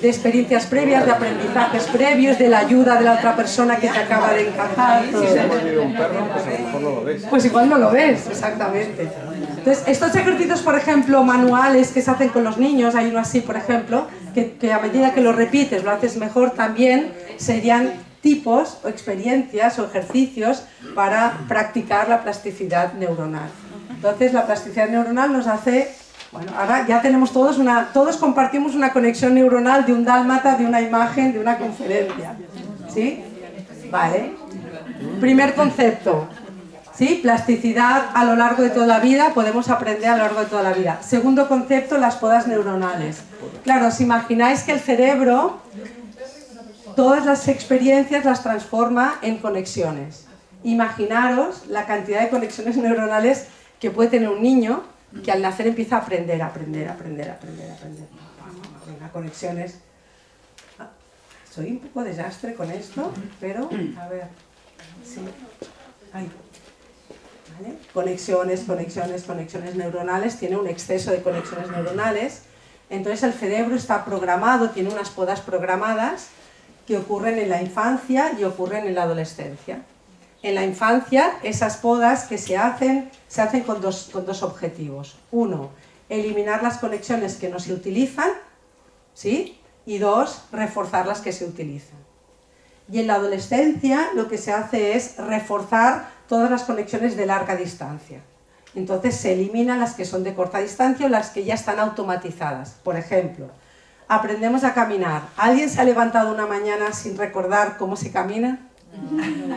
de experiencias previas, de aprendizajes previos, de la ayuda de la otra persona que te acaba de encajar. Si se ha mordido un perro, pues a lo mejor no lo ves. Pues igual no lo ves, exactamente. Entonces, estos ejercicios, por ejemplo, manuales que se hacen con los niños, hay uno así, por ejemplo, que a medida que lo repites, lo haces mejor, también serían tipos o experiencias o ejercicios para practicar la plasticidad neuronal. Entonces la plasticidad neuronal nos hace, bueno, ahora ya tenemos todos compartimos una conexión neuronal de un dálmata, de una imagen, de una conferencia. ¿Sí? Vale. Primer concepto. ¿Sí? Plasticidad a lo largo de toda la vida, podemos aprender a lo largo de toda la vida. Segundo concepto, las podas neuronales. Claro, os imagináis que el cerebro todas las experiencias las transforma en conexiones. Imaginaros la cantidad de conexiones neuronales que puede tener un niño que al nacer empieza a aprender. Venga, conexiones. Soy un poco desastre con esto, pero a ver. Sí. Ahí. ¿Vale? Conexiones neuronales, tiene un exceso de conexiones neuronales. Entonces el cerebro está programado, tiene unas podas programadas que ocurren en la infancia y ocurren en la adolescencia. En la infancia, esas podas que se hacen con dos objetivos. Uno, eliminar las conexiones que no se utilizan, ¿sí? Y dos, reforzar las que se utilizan. Y en la adolescencia lo que se hace es reforzar todas las conexiones de larga distancia. Entonces se eliminan las que son de corta distancia o las que ya están automatizadas. Por ejemplo, aprendemos a caminar. ¿Alguien se ha levantado una mañana sin recordar cómo se camina?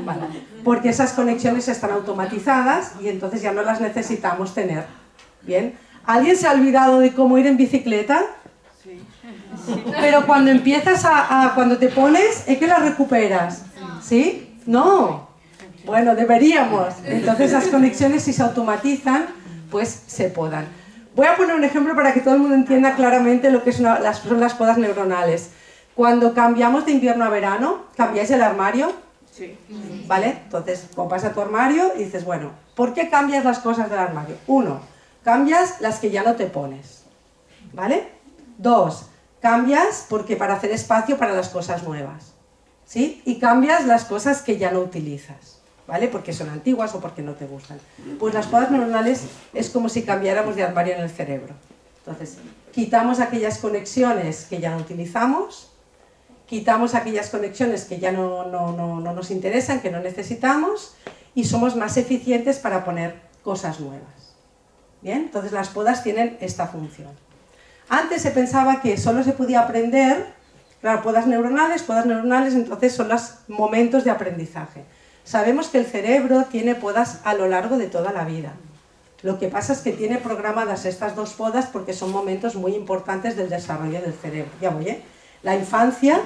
Vale. Porque esas conexiones están automatizadas y entonces ya no las necesitamos tener. ¿Bien? ¿Alguien se ha olvidado de cómo ir en bicicleta? Sí. Pero cuando empiezas cuando te pones, es que la recuperas. ¿Sí? No. Bueno, deberíamos. Entonces las conexiones, si se automatizan, pues se podan. Voy a poner un ejemplo para que todo el mundo entienda claramente lo que son las podas neuronales. Cuando cambiamos de invierno a verano, ¿cambiáis el armario? Sí. ¿Vale? Entonces, vas a tu armario y dices, bueno, ¿por qué cambias las cosas del armario? Uno, cambias las que ya no te pones. ¿Vale? Dos, cambias porque para hacer espacio para las cosas nuevas. ¿Sí? Y cambias las cosas que ya no utilizas. ¿Vale? Porque son antiguas o porque no te gustan. Pues las podas neuronales es como si cambiáramos de armario en el cerebro. Entonces, quitamos aquellas conexiones que ya no utilizamos, quitamos aquellas conexiones que ya no nos interesan, que no necesitamos, y somos más eficientes para poner cosas nuevas. ¿Bien? Entonces las podas tienen esta función. Antes se pensaba que solo se podía aprender, claro, podas neuronales, entonces son los momentos de aprendizaje. Sabemos que el cerebro tiene podas a lo largo de toda la vida. Lo que pasa es que tiene programadas estas dos podas porque son momentos muy importantes del desarrollo del cerebro. Ya voy, ¿eh? La infancia,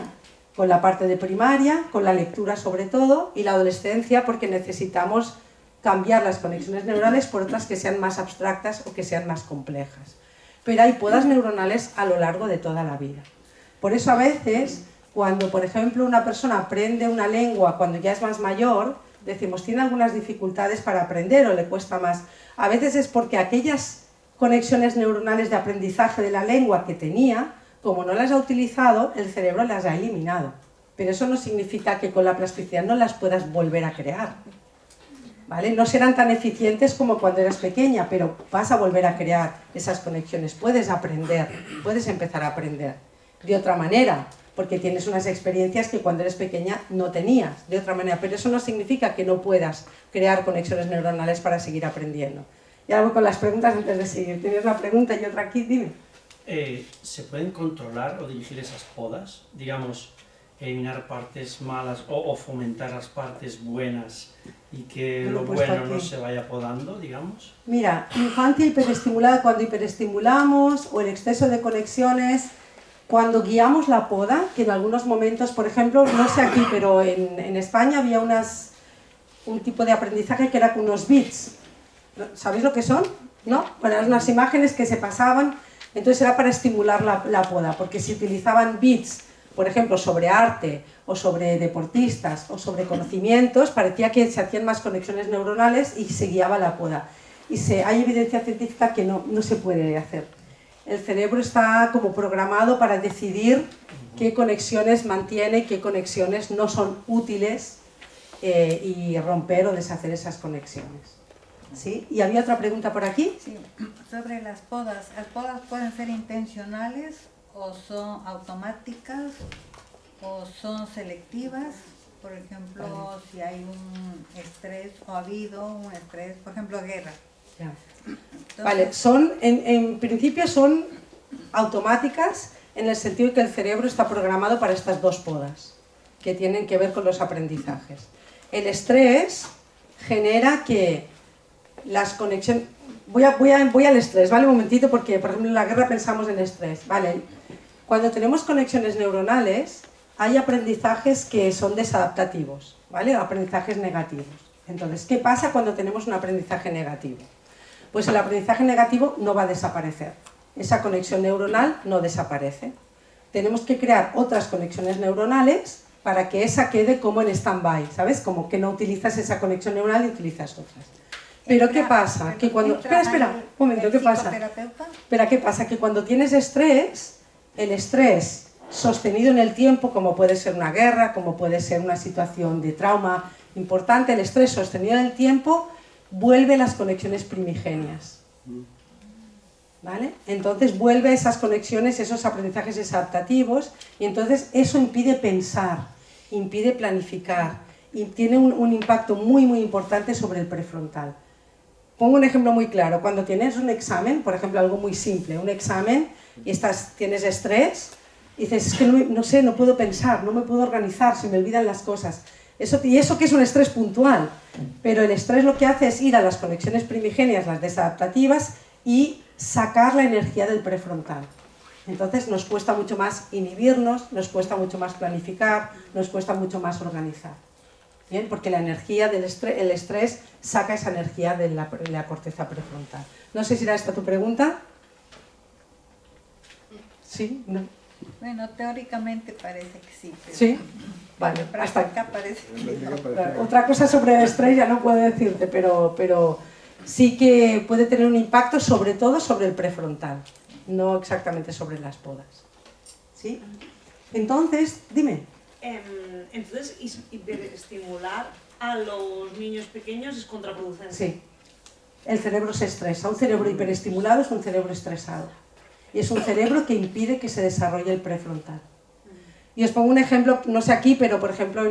con la parte de primaria, con la lectura sobre todo, y la adolescencia porque necesitamos cambiar las conexiones neuronales por otras que sean más abstractas o que sean más complejas. Pero hay podas neuronales a lo largo de toda la vida. Por eso a veces, cuando por ejemplo una persona aprende una lengua cuando ya es más mayor, decimos, tiene algunas dificultades para aprender o le cuesta más. A veces es porque aquellas conexiones neuronales de aprendizaje de la lengua que tenía, como no las ha utilizado, el cerebro las ha eliminado. Pero eso no significa que con la plasticidad no las puedas volver a crear. ¿Vale? No serán tan eficientes como cuando eras pequeña, pero vas a volver a crear esas conexiones. Puedes aprender, puedes empezar a aprender de otra manera, porque tienes unas experiencias que cuando eres pequeña no tenías, de otra manera. Pero eso no significa que no puedas crear conexiones neuronales para seguir aprendiendo. Y ahora voy con las preguntas antes de seguir. Tienes una pregunta y otra aquí, dime. ¿Se pueden controlar o dirigir esas podas? Digamos, eliminar partes malas o fomentar las partes buenas y que lo bueno no se vaya podando, digamos. Mira, infancia hiperestimulada, cuando hiperestimulamos o el exceso de conexiones, cuando guiamos la poda, que en algunos momentos, por ejemplo, no sé aquí, pero en España había un tipo de aprendizaje que era con unos bits. ¿Sabéis lo que son? ¿No? Bueno, eran unas imágenes que se pasaban, entonces era para estimular la poda, porque si utilizaban bits, por ejemplo, sobre arte, o sobre deportistas, o sobre conocimientos, parecía que se hacían más conexiones neuronales y se guiaba la poda. Y hay evidencia científica que no se puede hacer. El cerebro está como programado para decidir qué conexiones mantiene y qué conexiones no son útiles y romper o deshacer esas conexiones. ¿Sí? ¿Y había otra pregunta por aquí? Sí, sobre las podas. ¿Las podas pueden ser intencionales o son automáticas o son selectivas? por ejemplo, si hay un estrés o ha habido un estrés, por ejemplo, guerra. Ya. Entonces, Vale, en principio son automáticas en el sentido de que el cerebro está programado para estas dos podas que tienen que ver con los aprendizajes. El estrés genera que las conexiones... Voy al estrés, ¿vale? Un momentito, porque por ejemplo en la guerra pensamos en estrés, ¿vale? Cuando tenemos conexiones neuronales hay aprendizajes que son desadaptativos, ¿vale? Aprendizajes negativos. Entonces, ¿qué pasa cuando tenemos un aprendizaje negativo? Pues el aprendizaje negativo no va a desaparecer. Esa conexión neuronal no desaparece. Tenemos que crear otras conexiones neuronales para que esa quede como en stand-by, ¿sabes? Como que no utilizas esa conexión neuronal y utilizas otras. Pero ¿qué pasa? Que cuando... Espera, un momento, ¿qué pasa? Espera, ¿qué pasa? Que cuando tienes estrés, el estrés sostenido en el tiempo, como puede ser una guerra, como puede ser una situación de trauma importante, el estrés sostenido en el tiempo vuelve las conexiones primigenias. ¿Vale? Entonces vuelve esas conexiones, esos aprendizajes desadaptativos, y entonces eso impide pensar, impide planificar, y tiene un impacto muy importante sobre el prefrontal. Pongo un ejemplo muy claro. Cuando tienes un examen, por ejemplo, algo muy simple, un examen, y tienes estrés, y dices, es que no sé, no puedo pensar, no me puedo organizar, se me olvidan las cosas. Y eso que es un estrés puntual, pero el estrés lo que hace es ir a las conexiones primigenias, las desadaptativas, y sacar la energía del prefrontal. Entonces nos cuesta mucho más inhibirnos, nos cuesta mucho más planificar, nos cuesta mucho más organizar. ¿Bien? Porque la energía del el estrés saca esa energía de la corteza prefrontal. No sé si era esta tu pregunta. ¿Sí? ¿No? Bueno, teóricamente parece que sí. Pero ¿Sí? Vale, en práctica parece que no. Claro, otra cosa sobre el estrés ya no puedo decirte, pero sí que puede tener un impacto sobre todo sobre el prefrontal, no exactamente sobre las podas. ¿Sí? Entonces, dime. Entonces, hiperestimular a los niños pequeños es contraproducente. Sí. El cerebro se estresa. Un cerebro hiperestimulado es un cerebro estresado. Y es un cerebro que impide que se desarrolle el prefrontal. Y os pongo un ejemplo, no sé aquí, pero por ejemplo,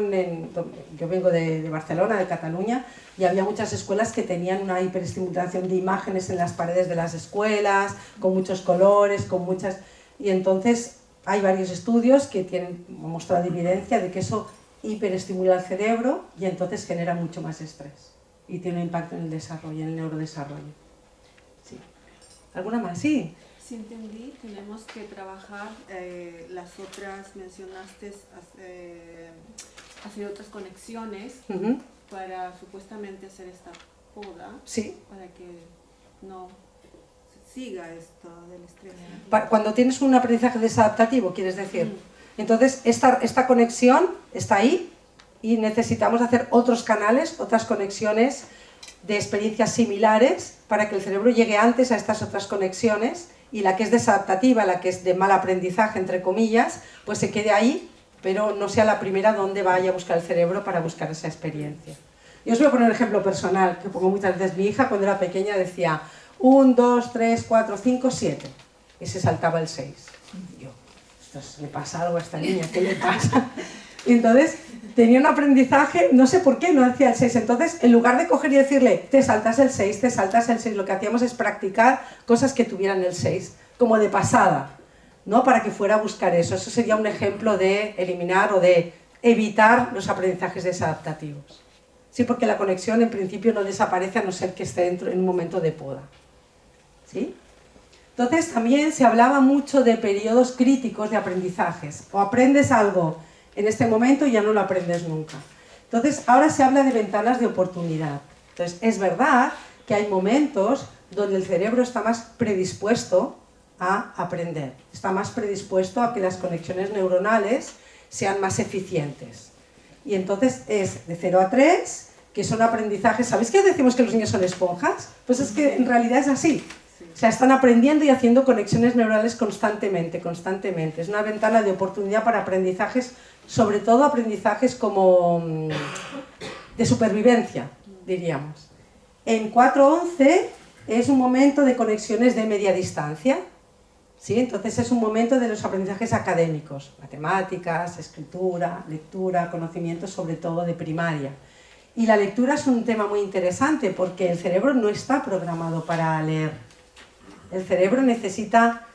yo vengo de Barcelona, de Cataluña, y había muchas escuelas que tenían una hiperestimulación de imágenes en las paredes de las escuelas, con muchos colores, con muchas... Y entonces hay varios estudios que han mostrado evidencia de que eso hiperestimula el cerebro y entonces genera mucho más estrés. Y tiene un impacto en el desarrollo, en el neurodesarrollo. Sí. ¿Alguna más? Sí. Si entendí, tenemos que trabajar las otras, mencionaste, hacer otras conexiones para supuestamente hacer esta poda, Sí. para que no siga esto del estrés. Cuando tienes un aprendizaje desadaptativo, quieres decir. Entonces, esta conexión está ahí y necesitamos hacer otros canales, otras conexiones de experiencias similares para que el cerebro llegue antes a estas otras conexiones y la que es desadaptativa, la que es de mal aprendizaje, entre comillas, pues se quede ahí, pero no sea la primera donde vaya a buscar el cerebro para buscar esa experiencia. Yo os voy a poner un ejemplo personal, que pongo muchas veces. Mi hija cuando era pequeña decía 1, 2, 3, 4, 5, 7 y se saltaba el 6. Y yo, ostras, ¿le pasa algo a esta niña? ¿Qué le pasa? Y entonces tenía un aprendizaje, no sé por qué, no hacía el 6. Entonces, en lugar de coger y decirle, te saltas el 6, te saltas el 6, lo que hacíamos es practicar cosas que tuvieran el 6, como de pasada, ¿no? Para que fuera a buscar eso. Eso sería un ejemplo de eliminar o de evitar los aprendizajes desadaptativos. Sí, porque la conexión en principio no desaparece a no ser que esté dentro en un momento de poda. ¿Sí? Entonces, también se hablaba mucho de periodos críticos de aprendizajes. O aprendes algo en este momento y ya no lo aprendes nunca. Entonces, ahora se habla de ventanas de oportunidad. Entonces, es verdad que hay momentos donde el cerebro está más predispuesto a aprender, está más predispuesto a que las conexiones neuronales sean más eficientes. Y entonces es de 0 a 3, que son aprendizajes. ¿Sabéis que decimos que los niños son esponjas? Pues es que en realidad es así. O sea, están aprendiendo y haciendo conexiones neurales constantemente. Es una ventana de oportunidad para aprendizajes, sobre todo aprendizajes como de supervivencia, diríamos. En 4-11 es un momento de conexiones de media distancia, ¿Sí? Entonces es un momento de los aprendizajes académicos, matemáticas, escritura, lectura, conocimientos sobre todo de primaria. Y la lectura es un tema muy interesante porque el cerebro no está programado para leer. El cerebro necesita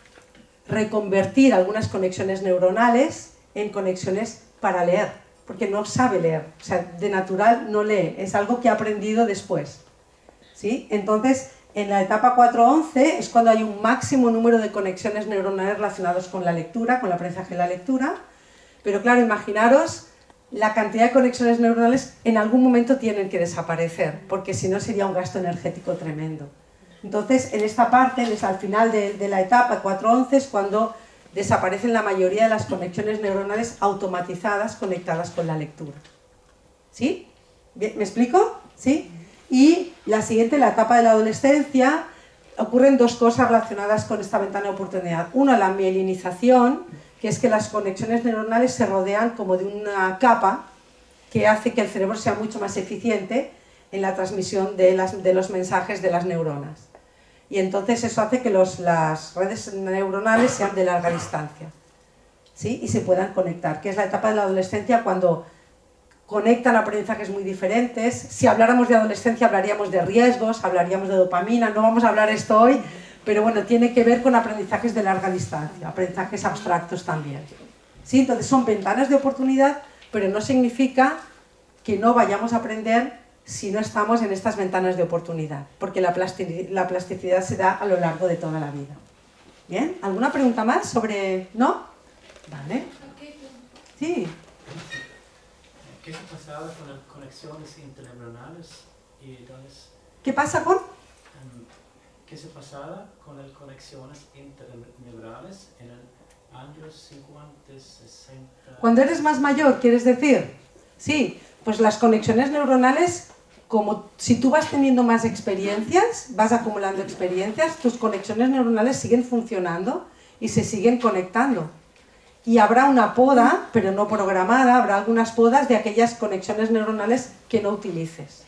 reconvertir algunas conexiones neuronales en conexiones para leer, porque no sabe leer, o sea, de natural no lee, es algo que ha aprendido después. ¿Sí? Entonces, en la etapa 4-11 es cuando hay un máximo número de conexiones neuronales relacionadas con la lectura, con el aprendizaje de la lectura, pero claro, imaginaros la cantidad de conexiones neuronales en algún momento tienen que desaparecer, porque si no sería un gasto energético tremendo. Entonces, en esta parte, al final de la etapa 4-11 es cuando desaparecen la mayoría de las conexiones neuronales automatizadas conectadas con la lectura. ¿Sí? ¿Me explico? ¿Sí? Y la siguiente, la etapa de la adolescencia, ocurren dos cosas relacionadas con esta ventana de oportunidad. Una, la mielinización, que es que las conexiones neuronales se rodean como de una capa que hace que el cerebro sea mucho más eficiente en la transmisión de los mensajes de las neuronas. Y entonces eso hace que las redes neuronales sean de larga distancia, ¿sí? Y se puedan conectar, que es la etapa de la adolescencia cuando conectan aprendizajes muy diferentes. Si habláramos de adolescencia hablaríamos de riesgos, hablaríamos de dopamina, no vamos a hablar esto hoy, pero bueno, tiene que ver con aprendizajes de larga distancia, aprendizajes abstractos también. ¿Sí? Entonces son ventanas de oportunidad, pero no significa que no vayamos a aprender si no estamos en estas ventanas de oportunidad, porque la plasticidad se da a lo largo de toda la vida. ¿Bien? ¿Alguna pregunta más sobre...? ¿No? Vale. Sí. ¿Qué se pasaba con las conexiones interneuronales? ¿Qué pasa con...? ¿Qué se pasaba con las conexiones interneuronales en el año 50, 60? Cuando eres más mayor, ¿quieres decir? Sí, pues las conexiones neuronales, como si tú vas teniendo más experiencias, vas acumulando experiencias, tus conexiones neuronales siguen funcionando y se siguen conectando. Y habrá una poda, pero no programada, habrá algunas podas de aquellas conexiones neuronales que no utilices.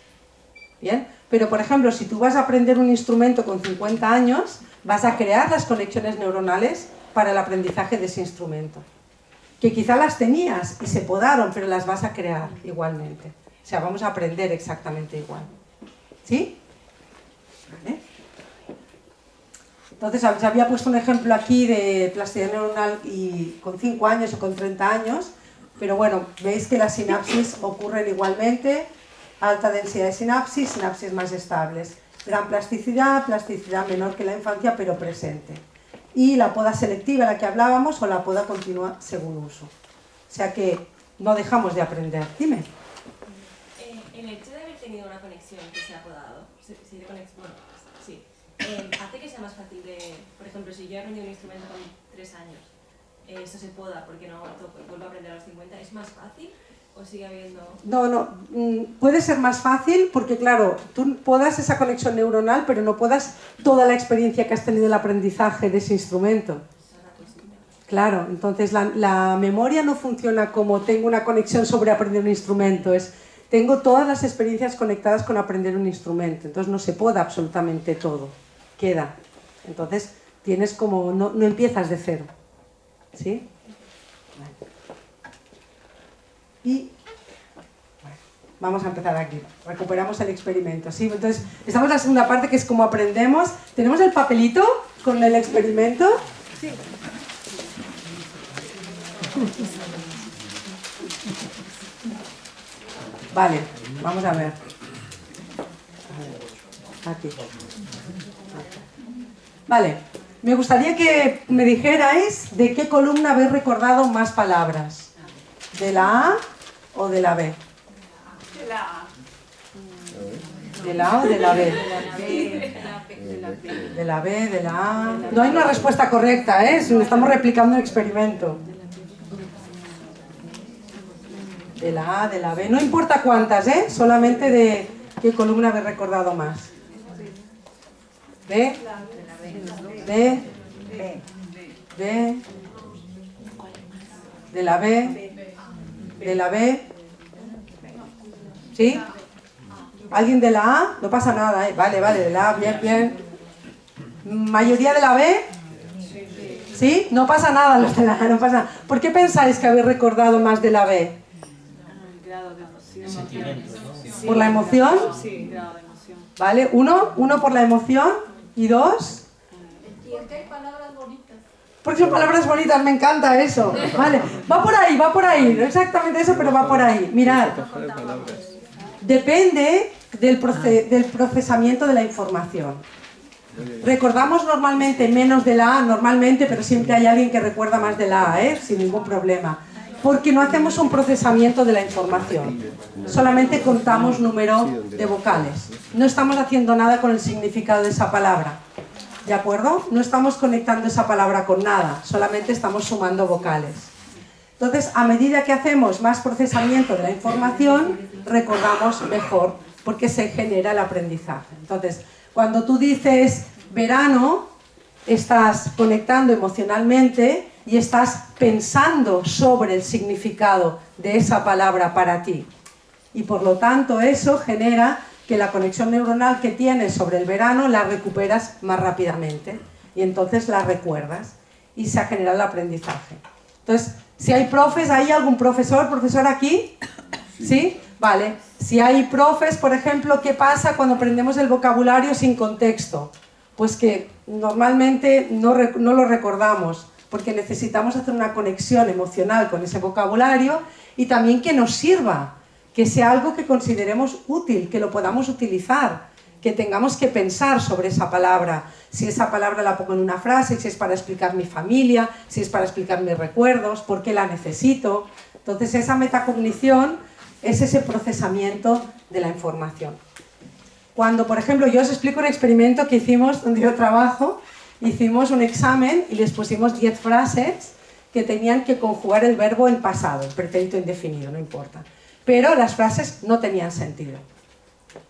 ¿Bien? Pero, por ejemplo, si tú vas a aprender un instrumento con 50 años, vas a crear las conexiones neuronales para el aprendizaje de ese instrumento. Que quizá las tenías y se podaron, pero las vas a crear igualmente. O sea, vamos a aprender exactamente igual. ¿Sí? ¿Vale? Entonces, os había puesto un ejemplo aquí de plasticidad neuronal y con 5 años o con 30 años, pero bueno, veis que las sinapsis ocurren igualmente, alta densidad de sinapsis, sinapsis más estables. Gran plasticidad, plasticidad menor que la infancia, pero presente. Y la poda selectiva, de la que hablábamos, o la poda continua según uso. O sea que no dejamos de aprender. Dime. El hecho de haber tenido una conexión que se ha podado, hace que sea más fácil de... Por ejemplo, si yo he aprendido un instrumento con 3 años, eso se poda porque no vuelvo a aprender a los 50, ¿es más fácil o sigue habiendo...? No, puede ser más fácil porque, claro, tú podas esa conexión neuronal, pero no podas toda la experiencia que has tenido el aprendizaje de ese instrumento. Claro, entonces la memoria no funciona como tengo una conexión sobre aprender un instrumento, tengo todas las experiencias conectadas con aprender un instrumento, entonces no se poda absolutamente todo, queda. Entonces tienes como, no empiezas de cero, ¿sí? Vale. Y bueno, vamos a empezar aquí, recuperamos el experimento, ¿sí? Entonces estamos en la segunda parte que es cómo aprendemos. ¿Tenemos el papelito con el experimento? Sí. Vale, vamos a ver. Aquí. Vale, me gustaría que me dijerais de qué columna habéis recordado más palabras. ¿De la A o de la B? De la A. ¿De la A o de la B? De la B, de la A... No hay una respuesta correcta, ¿eh? Estamos replicando el experimento. De la A, de la B, no importa cuántas, ¿eh? Solamente de qué columna habéis recordado más. B, B, B, de la B, de la B, ¿sí? ¿Alguien de la A? No pasa nada, ¿eh? Vale, de la A, bien. ¿Mayoría de la B? ¿Sí? No pasa nada, los de la A, no pasa nada. ¿Por qué pensáis que habéis recordado más de la B? El grado de emoción. Sentimientos, ¿no? Sí, ¿Por la emoción? Sí, grado de emoción. ¿Vale? Uno por la emoción y dos... Porque hay palabras bonitas. Porque son palabras bonitas, me encanta eso. Vale, va por ahí, no exactamente eso, pero va por ahí. Mirad, depende del procesamiento de la información. Recordamos normalmente menos de la A, normalmente, pero siempre hay alguien que recuerda más de la A, sin ningún problema. Porque no hacemos un procesamiento de la información, solamente contamos número de vocales. No estamos haciendo nada con el significado de esa palabra, ¿de acuerdo? No estamos conectando esa palabra con nada, solamente estamos sumando vocales. Entonces, a medida que hacemos más procesamiento de la información, recordamos mejor, porque se genera el aprendizaje. Entonces, cuando tú dices verano, estás conectando emocionalmente y estás pensando sobre el significado de esa palabra para ti. Y por lo tanto eso genera que la conexión neuronal que tienes sobre el verano la recuperas más rápidamente y entonces la recuerdas y se ha generado el aprendizaje. Entonces, si hay profes, ¿hay algún profesor aquí? ¿Sí? Vale. Si hay profes, por ejemplo, ¿qué pasa cuando aprendemos el vocabulario sin contexto? Pues que normalmente no lo recordamos, porque necesitamos hacer una conexión emocional con ese vocabulario y también que nos sirva, que sea algo que consideremos útil, que lo podamos utilizar, que tengamos que pensar sobre esa palabra, si esa palabra la pongo en una frase, si es para explicar mi familia, si es para explicar mis recuerdos, por qué la necesito. Entonces esa metacognición es ese procesamiento de la información. Cuando, por ejemplo, yo os explico un experimento que hicimos donde yo trabajo, hicimos un examen y les pusimos 10 frases que tenían que conjugar el verbo en pasado, el pretérito indefinido, no importa. Pero las frases no tenían sentido,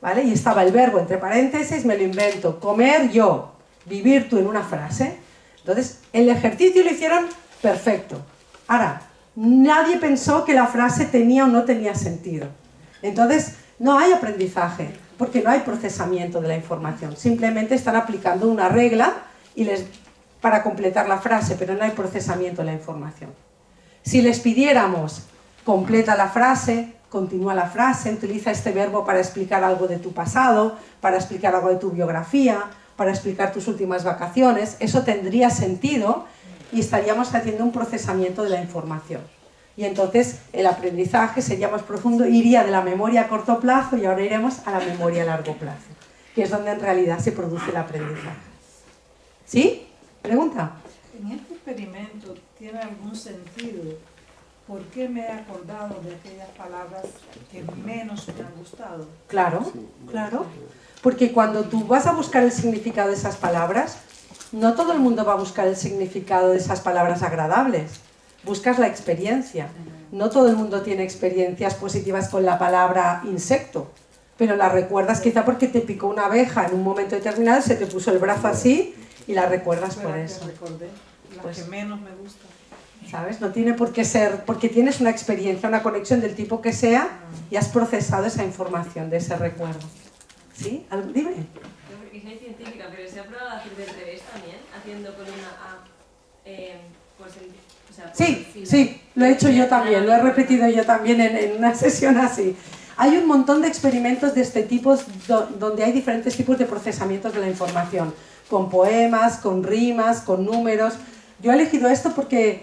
¿vale? Y estaba el verbo entre paréntesis, me lo invento, comer yo, vivir tú en una frase. Entonces, el ejercicio lo hicieron perfecto. Ahora, nadie pensó que la frase tenía o no tenía sentido. Entonces, no hay aprendizaje, porque no hay procesamiento de la información. Simplemente están aplicando una regla para completar la frase, pero no hay procesamiento de la información. Si les pidiéramos, completa la frase, continúa la frase, utiliza este verbo para explicar algo de tu pasado, para explicar algo de tu biografía, para explicar tus últimas vacaciones, eso tendría sentido y estaríamos haciendo un procesamiento de la información. Y entonces el aprendizaje sería más profundo, iría de la memoria a corto plazo y ahora iremos a la memoria a largo plazo, que es donde en realidad se produce el aprendizaje. ¿Sí? ¿Pregunta? En este experimento, ¿tiene algún sentido? ¿Por qué me he acordado de aquellas palabras que menos me han gustado? Claro, claro. Porque cuando tú vas a buscar el significado de esas palabras, no todo el mundo va a buscar el significado de esas palabras agradables. Buscas la experiencia. No todo el mundo tiene experiencias positivas con la palabra insecto, pero la recuerdas quizá porque te picó una abeja en un momento determinado, se te puso el brazo así y la recuerdas por eso. Recordé las Pues, que menos me gustan. ¿sabes? No tiene por qué ser, porque tienes una experiencia, una conexión del tipo que sea y has procesado esa información de ese recuerdo. ¿Sí? Dime. Yo porque soy científica, pero se ha probado hacer del revés también, haciendo con una A, pues o sea, Sí, lo he hecho yo también, lo he repetido yo también en una sesión así. Hay un montón de experimentos de este tipo donde hay diferentes tipos de procesamientos de la información, con poemas, con rimas, con números. Yo he elegido esto porque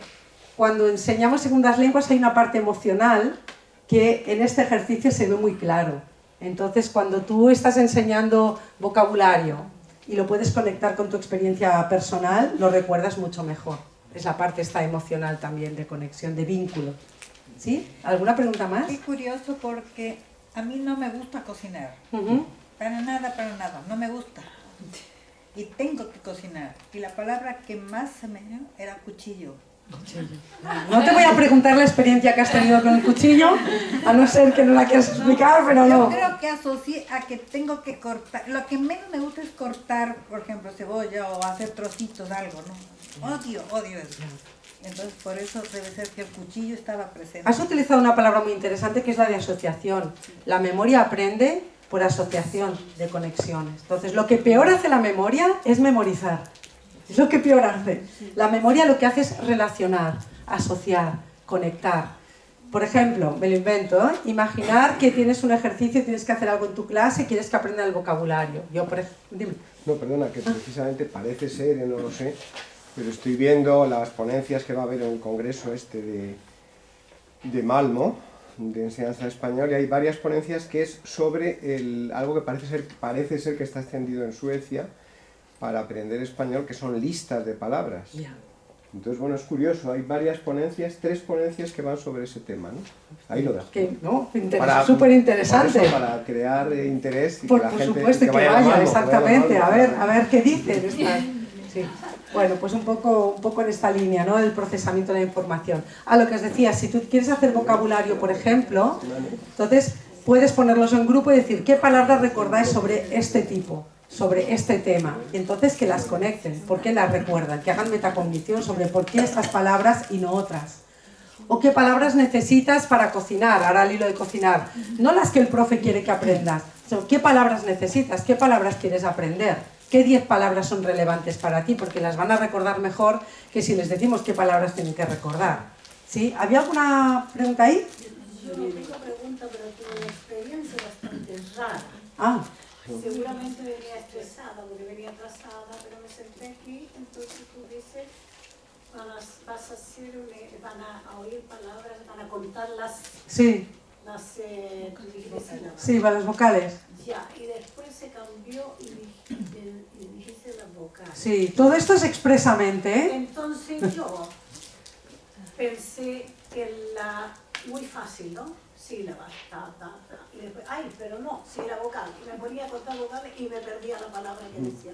cuando enseñamos segundas lenguas hay una parte emocional que en este ejercicio se ve muy claro. Entonces, cuando tú estás enseñando vocabulario y lo puedes conectar con tu experiencia personal, lo recuerdas mucho mejor. Es la parte esta emocional también, de conexión, de vínculo. ¿Sí? ¿Alguna pregunta más? Es curioso porque a mí no me gusta cocinar. Para nada, no me gusta. Y tengo que cocinar. Y la palabra que más se me dio era cuchillo. No te voy a preguntar la experiencia que has tenido con el cuchillo, a no ser que no la quieras explicar, pero no. Yo creo que asocié a que tengo que cortar. Lo que menos me gusta es cortar, por ejemplo, cebolla o hacer trocitos, algo, ¿no? Odio eso. Entonces, por eso debe ser que el cuchillo estaba presente. Has utilizado una palabra muy interesante que es la de asociación. La memoria aprende por asociación de conexiones. Entonces, lo que peor hace la memoria es memorizar. Es lo que peor hace. La memoria lo que hace es relacionar, asociar, conectar. Por ejemplo, me lo invento, ¿eh? Imaginar que tienes un ejercicio, tienes que hacer algo en tu clase y quieres que aprenda el vocabulario. Yo, por ejemplo, dime. No, perdona, que precisamente parece ser, no lo sé, pero estoy viendo las ponencias que va a haber en el congreso de Malmo, de enseñanza de español, y hay varias ponencias que es sobre algo que parece ser que está extendido en Suecia para aprender español, que son listas de palabras. Ya. Entonces, bueno, es curioso, hay varias ponencias, 3 ponencias que van sobre ese tema, ¿no? Ahí lo dejo. ¿No? Súper interesante. Para crear interés y por que la gente supuesto, que vaya, Malmo, exactamente, a ver qué dicen. Sí. Bueno, pues un poco en esta línea, ¿no? El procesamiento de la información. A lo que os decía, si tú quieres hacer vocabulario, por ejemplo, entonces puedes ponerlos en grupo y decir, ¿qué palabras recordáis sobre este tipo? Sobre este tema, y entonces que las conecten, por qué las recuerdan, que hagan metacognición sobre por qué estas palabras y no otras. O qué palabras necesitas para cocinar, ahora al hilo de cocinar, no las que el profe quiere que aprendas, sino qué palabras necesitas, qué palabras quieres aprender, qué 10 palabras son relevantes para ti, porque las van a recordar mejor que si les decimos qué palabras tienen que recordar. ¿Sí? ¿Había alguna pregunta ahí? Yo no tengo pregunta, pero tuve una experiencia bastante rara. Ah. Seguramente venía estresada, porque venía atrasada, pero me senté aquí, entonces tú dices, van a oír palabras, van a contar las... Sí. Sí, para las vocales. Ya, y después se cambió y dijiste las vocales. Sí, todo esto es expresamente, ¿eh? Entonces yo pensé que muy fácil, ¿no? Sílabas, y después, pero no, sí la vocal, y me ponía a contar vocales y me perdía la palabra que decía.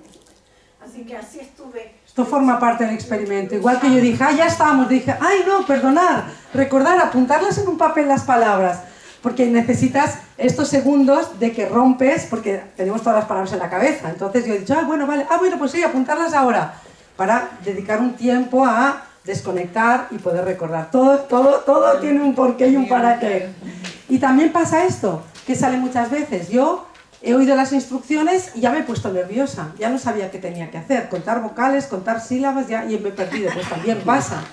Así que así estuve. Esto forma parte del experimento, igual que yo dije, ya estamos, dije, no, perdonad, recordar, apuntarlas en un papel las palabras, porque necesitas estos segundos de que rompes, porque tenemos todas las palabras en la cabeza, entonces yo he dicho, bueno, vale, pues sí, apuntarlas ahora, para dedicar un tiempo a desconectar y poder recordar. Todo tiene un porqué y un para qué. Y también pasa esto, que sale muchas veces. Yo he oído las instrucciones y ya me he puesto nerviosa, ya no sabía qué tenía que hacer, contar vocales, contar sílabas, y me he perdido. Pues también pasa.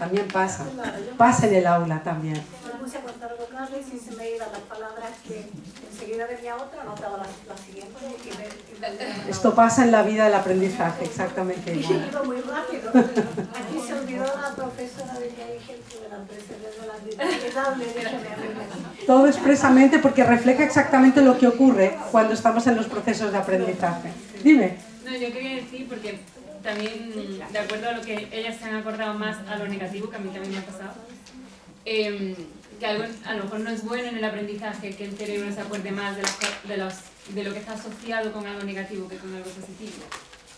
Pasa en el aula también. Me puse a contar vocales y se me iban las palabras que enseguida venía otra, anotaba la siguiente. Esto pasa en la vida del aprendizaje, exactamente igual. Y iba muy rápido. Aquí se olvidó la profesora de que hay gente de la empresa de Todo expresamente porque refleja exactamente lo que ocurre cuando estamos en los procesos de aprendizaje. Dime. No, yo quería decir, porque también, de acuerdo a lo que ellas se han acordado más a lo negativo, que a mí también me ha pasado, que algo a lo mejor no es bueno en el aprendizaje, que el cerebro se acuerde más de lo que está asociado con algo negativo que con algo positivo.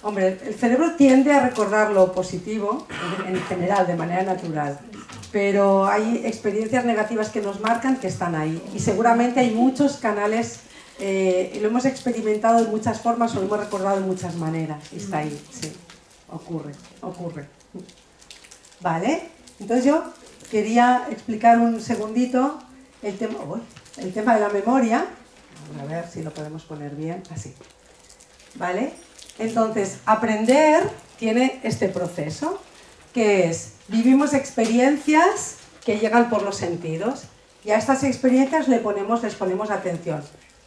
Hombre, el cerebro tiende a recordar lo positivo en general, de manera natural, pero hay experiencias negativas que nos marcan que están ahí, y seguramente hay muchos canales, lo hemos experimentado de muchas formas o lo hemos recordado de muchas maneras, y está ahí, sí, ocurre. Vale, entonces yo quería explicar un segundito el tema de la memoria. A ver si lo podemos poner bien, así. ¿Vale? Entonces, aprender tiene este proceso, que es, vivimos experiencias que llegan por los sentidos, y a estas experiencias les ponemos atención.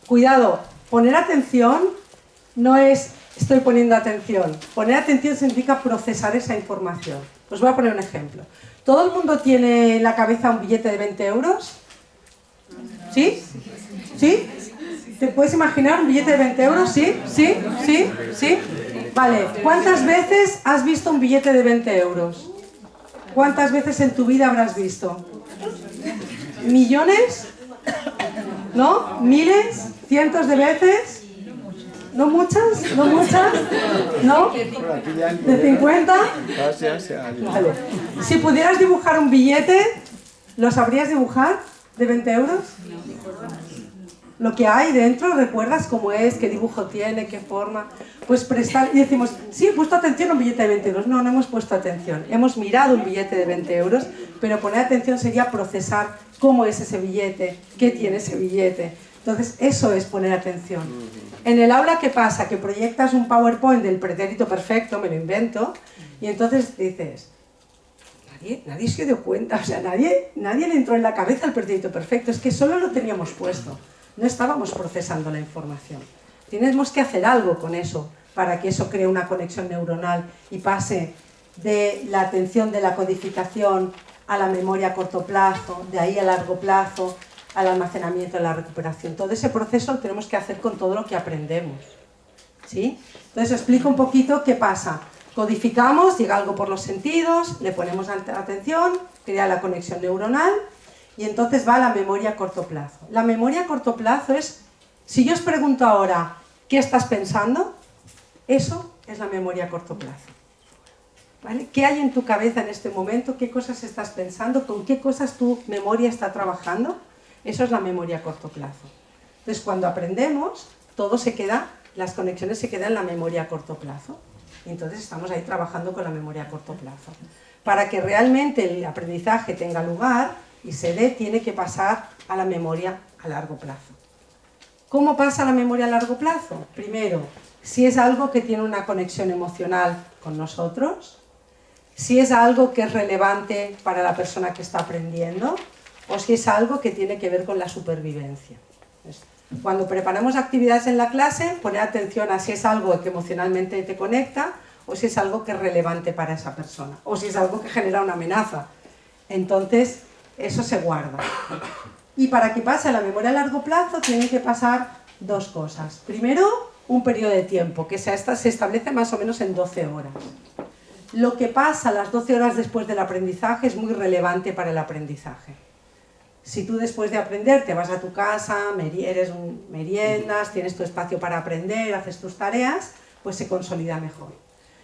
Cuidado, poner atención no es estoy poniendo atención. Poner atención significa procesar esa información. Os voy a poner un ejemplo. ¿Todo el mundo tiene en la cabeza un billete de 20 euros? ¿Sí? ¿Sí? ¿Te puedes imaginar un billete de 20 euros? ¿Sí? ¿Sí? ¿Sí? ¿Sí? Vale. ¿Cuántas veces has visto un billete de 20 euros? ¿Cuántas veces en tu vida habrás visto? ¿Millones? ¿No? ¿Miles? ¿Cientos de veces? ¿No muchas? ¿No muchas? ¿No? ¿De 50? Vale. Si pudieras dibujar un billete, ¿lo sabrías dibujar de 20 euros? Lo que hay dentro, ¿recuerdas cómo es? ¿Qué dibujo tiene? ¿Qué forma? Pues prestar, y decimos, sí, he puesto atención a un billete de 20 euros. No, no hemos puesto atención. Hemos mirado un billete de 20 euros, pero poner atención sería procesar cómo es ese billete, qué tiene ese billete. Entonces, eso es poner atención. En el aula, ¿qué pasa? Que proyectas un PowerPoint del pretérito perfecto, me lo invento, Y entonces dices, nadie se dio cuenta, o sea, nadie le entró en la cabeza el pretérito perfecto, es que solo lo teníamos puesto, no estábamos procesando la información. Tenemos que hacer algo con eso, para que eso cree una conexión neuronal y pase de la atención de la codificación a la memoria a corto plazo, de ahí a largo plazo, al almacenamiento, a la recuperación. Todo ese proceso lo tenemos que hacer con todo lo que aprendemos, ¿sí? Entonces explico un poquito qué pasa. Codificamos, llega algo por los sentidos, le ponemos atención, crea la conexión neuronal y entonces va a la memoria a corto plazo. La memoria a corto plazo es, si yo os pregunto ahora, ¿qué estás pensando? Eso es la memoria a corto plazo. ¿Vale? ¿Qué hay en tu cabeza en este momento? ¿Qué cosas estás pensando? ¿Con qué cosas tu memoria está trabajando? Eso es la memoria a corto plazo. Entonces, cuando aprendemos, todo se queda, las conexiones se quedan en la memoria a corto plazo. Y entonces estamos ahí trabajando con la memoria a corto plazo. Para que realmente el aprendizaje tenga lugar y se dé, tiene que pasar a la memoria a largo plazo. ¿Cómo pasa la memoria a largo plazo? Primero, si es algo que tiene una conexión emocional con nosotros, si es algo que es relevante para la persona que está aprendiendo, o si es algo que tiene que ver con la supervivencia. Cuando preparamos actividades en la clase, poner atención a si es algo que emocionalmente te conecta, o si es algo que es relevante para esa persona, o si es algo que genera una amenaza. Entonces, eso se guarda. Y para que pase a la memoria a largo plazo, tienen que pasar dos cosas. Primero, un periodo de tiempo, que se establece más o menos en 12 horas. Lo que pasa las 12 horas después del aprendizaje es muy relevante para el aprendizaje. Si tú después de aprender te vas a tu casa, meriendas, tienes tu espacio para aprender, haces tus tareas, pues se consolida mejor.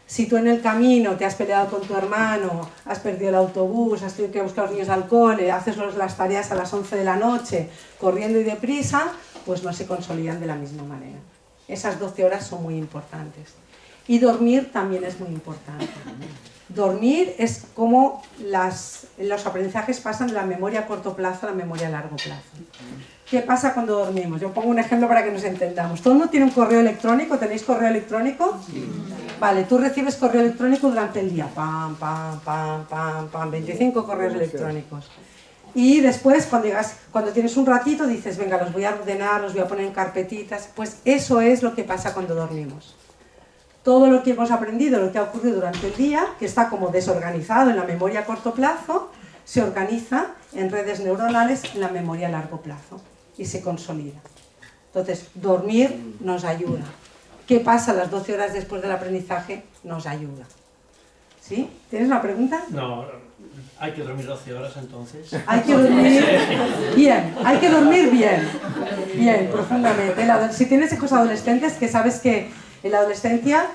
Si tú en el camino te has peleado con tu hermano, has perdido el autobús, has tenido que buscar a los niños al cole, haces las tareas a las 11 de la noche, corriendo y deprisa, pues no se consolidan de la misma manera. Esas 12 horas son muy importantes. Y dormir también es muy importante. Dormir es como los aprendizajes pasan de la memoria a corto plazo a la memoria a largo plazo. ¿Qué pasa cuando dormimos? Yo pongo un ejemplo para que nos entendamos. ¿Todo el mundo tiene un correo electrónico? ¿Tenéis correo electrónico? Sí. Vale, tú recibes correo electrónico durante el día. Pam, pam, pam, pam, pam, 25 correos electrónicos. Y después, cuando tienes un ratito, dices, venga, los voy a ordenar, los voy a poner en carpetitas. Pues eso es lo que pasa cuando dormimos. Todo lo que hemos aprendido, lo que ha ocurrido durante el día, que está como desorganizado en la memoria a corto plazo, se organiza en redes neuronales en la memoria a largo plazo y se consolida. Entonces, dormir nos ayuda. ¿Qué pasa las 12 horas después del aprendizaje? Nos ayuda. ¿Sí? ¿Tienes una pregunta? No, hay que dormir 12 horas entonces. Hay que dormir bien, hay que dormir bien. Bien, profundamente. Si tienes hijos adolescentes, que sabes que en la adolescencia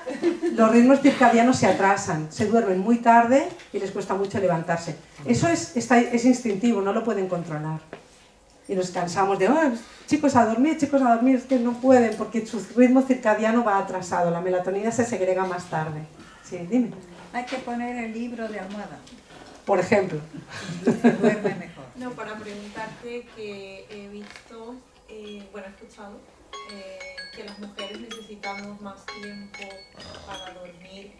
los ritmos circadianos se atrasan, se duermen muy tarde y les cuesta mucho levantarse. Eso es instintivo, no lo pueden controlar. Y nos cansamos de, chicos a dormir, es que no pueden porque su ritmo circadiano va atrasado, la melatonina se segrega más tarde. Sí, dime. Hay que poner el libro de almohada. Por ejemplo. Duerme mejor. No, para preguntarte que he visto, he escuchado que las mujeres necesitamos más tiempo para dormir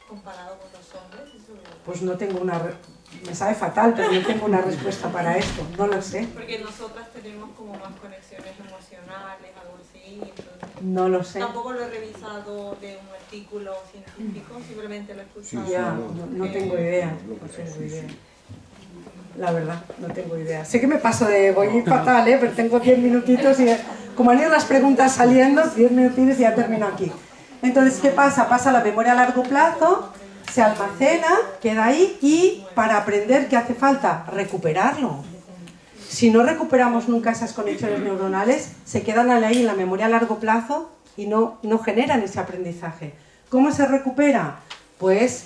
comparado con los hombres. Pues no tengo me sabe fatal, pero no tengo una respuesta para esto, no lo sé. Porque nosotras tenemos como más conexiones emocionales, algo así. Entonces, no lo sé. Tampoco lo he revisado de un artículo científico, simplemente lo he escuchado. Ya, no tengo idea, La verdad, no tengo idea. Sé que me paso voy fatal, pero tengo 10 minutitos y como han ido las preguntas saliendo, 10 minutitos y ya termino aquí. Entonces, ¿qué pasa? Pasa la memoria a largo plazo, se almacena, queda ahí y para aprender, ¿qué hace falta? Recuperarlo. Si no recuperamos nunca esas conexiones neuronales, se quedan ahí en la memoria a largo plazo y no generan ese aprendizaje. ¿Cómo se recupera? Pues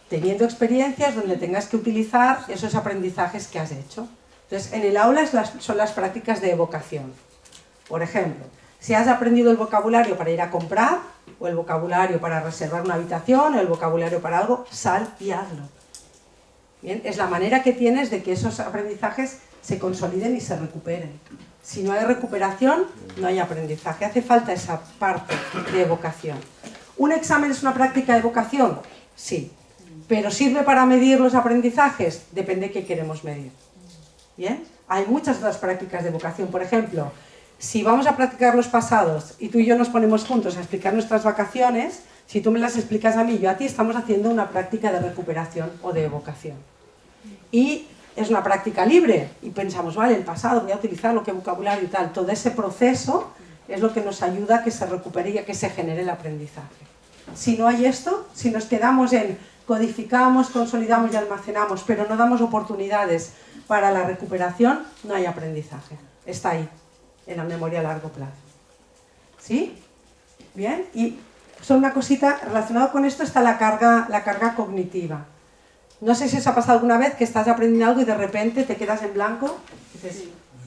teniendo experiencias donde tengas que utilizar esos aprendizajes que has hecho. Entonces, en el aula son las prácticas de evocación. Por ejemplo, si has aprendido el vocabulario para ir a comprar, o el vocabulario para reservar una habitación, o el vocabulario para algo, sal y hazlo. ¿Bien? Es la manera que tienes de que esos aprendizajes se consoliden y se recuperen. Si no hay recuperación, no hay aprendizaje. Hace falta esa parte de evocación. ¿Un examen es una práctica de evocación? Sí. ¿Pero sirve para medir los aprendizajes? Depende de qué queremos medir. ¿Bien? Hay muchas otras prácticas de evocación. Por ejemplo, si vamos a practicar los pasados y tú y yo nos ponemos juntos a explicar nuestras vacaciones, si tú me las explicas a mí y yo a ti, estamos haciendo una práctica de recuperación o de evocación. Y es una práctica libre y pensamos, vale, el pasado, voy a utilizarlo, qué vocabulario y tal. Todo ese proceso es lo que nos ayuda a que se recupere y a que se genere el aprendizaje. Si no hay esto, si nos quedamos en codificamos, consolidamos y almacenamos, pero no damos oportunidades para la recuperación, no hay aprendizaje. Está ahí, en la memoria a largo plazo. ¿Sí? Bien, y solo una cosita, relacionado con esto está la carga cognitiva. No sé si os ha pasado alguna vez que estás aprendiendo algo y de repente te quedas en blanco, dices,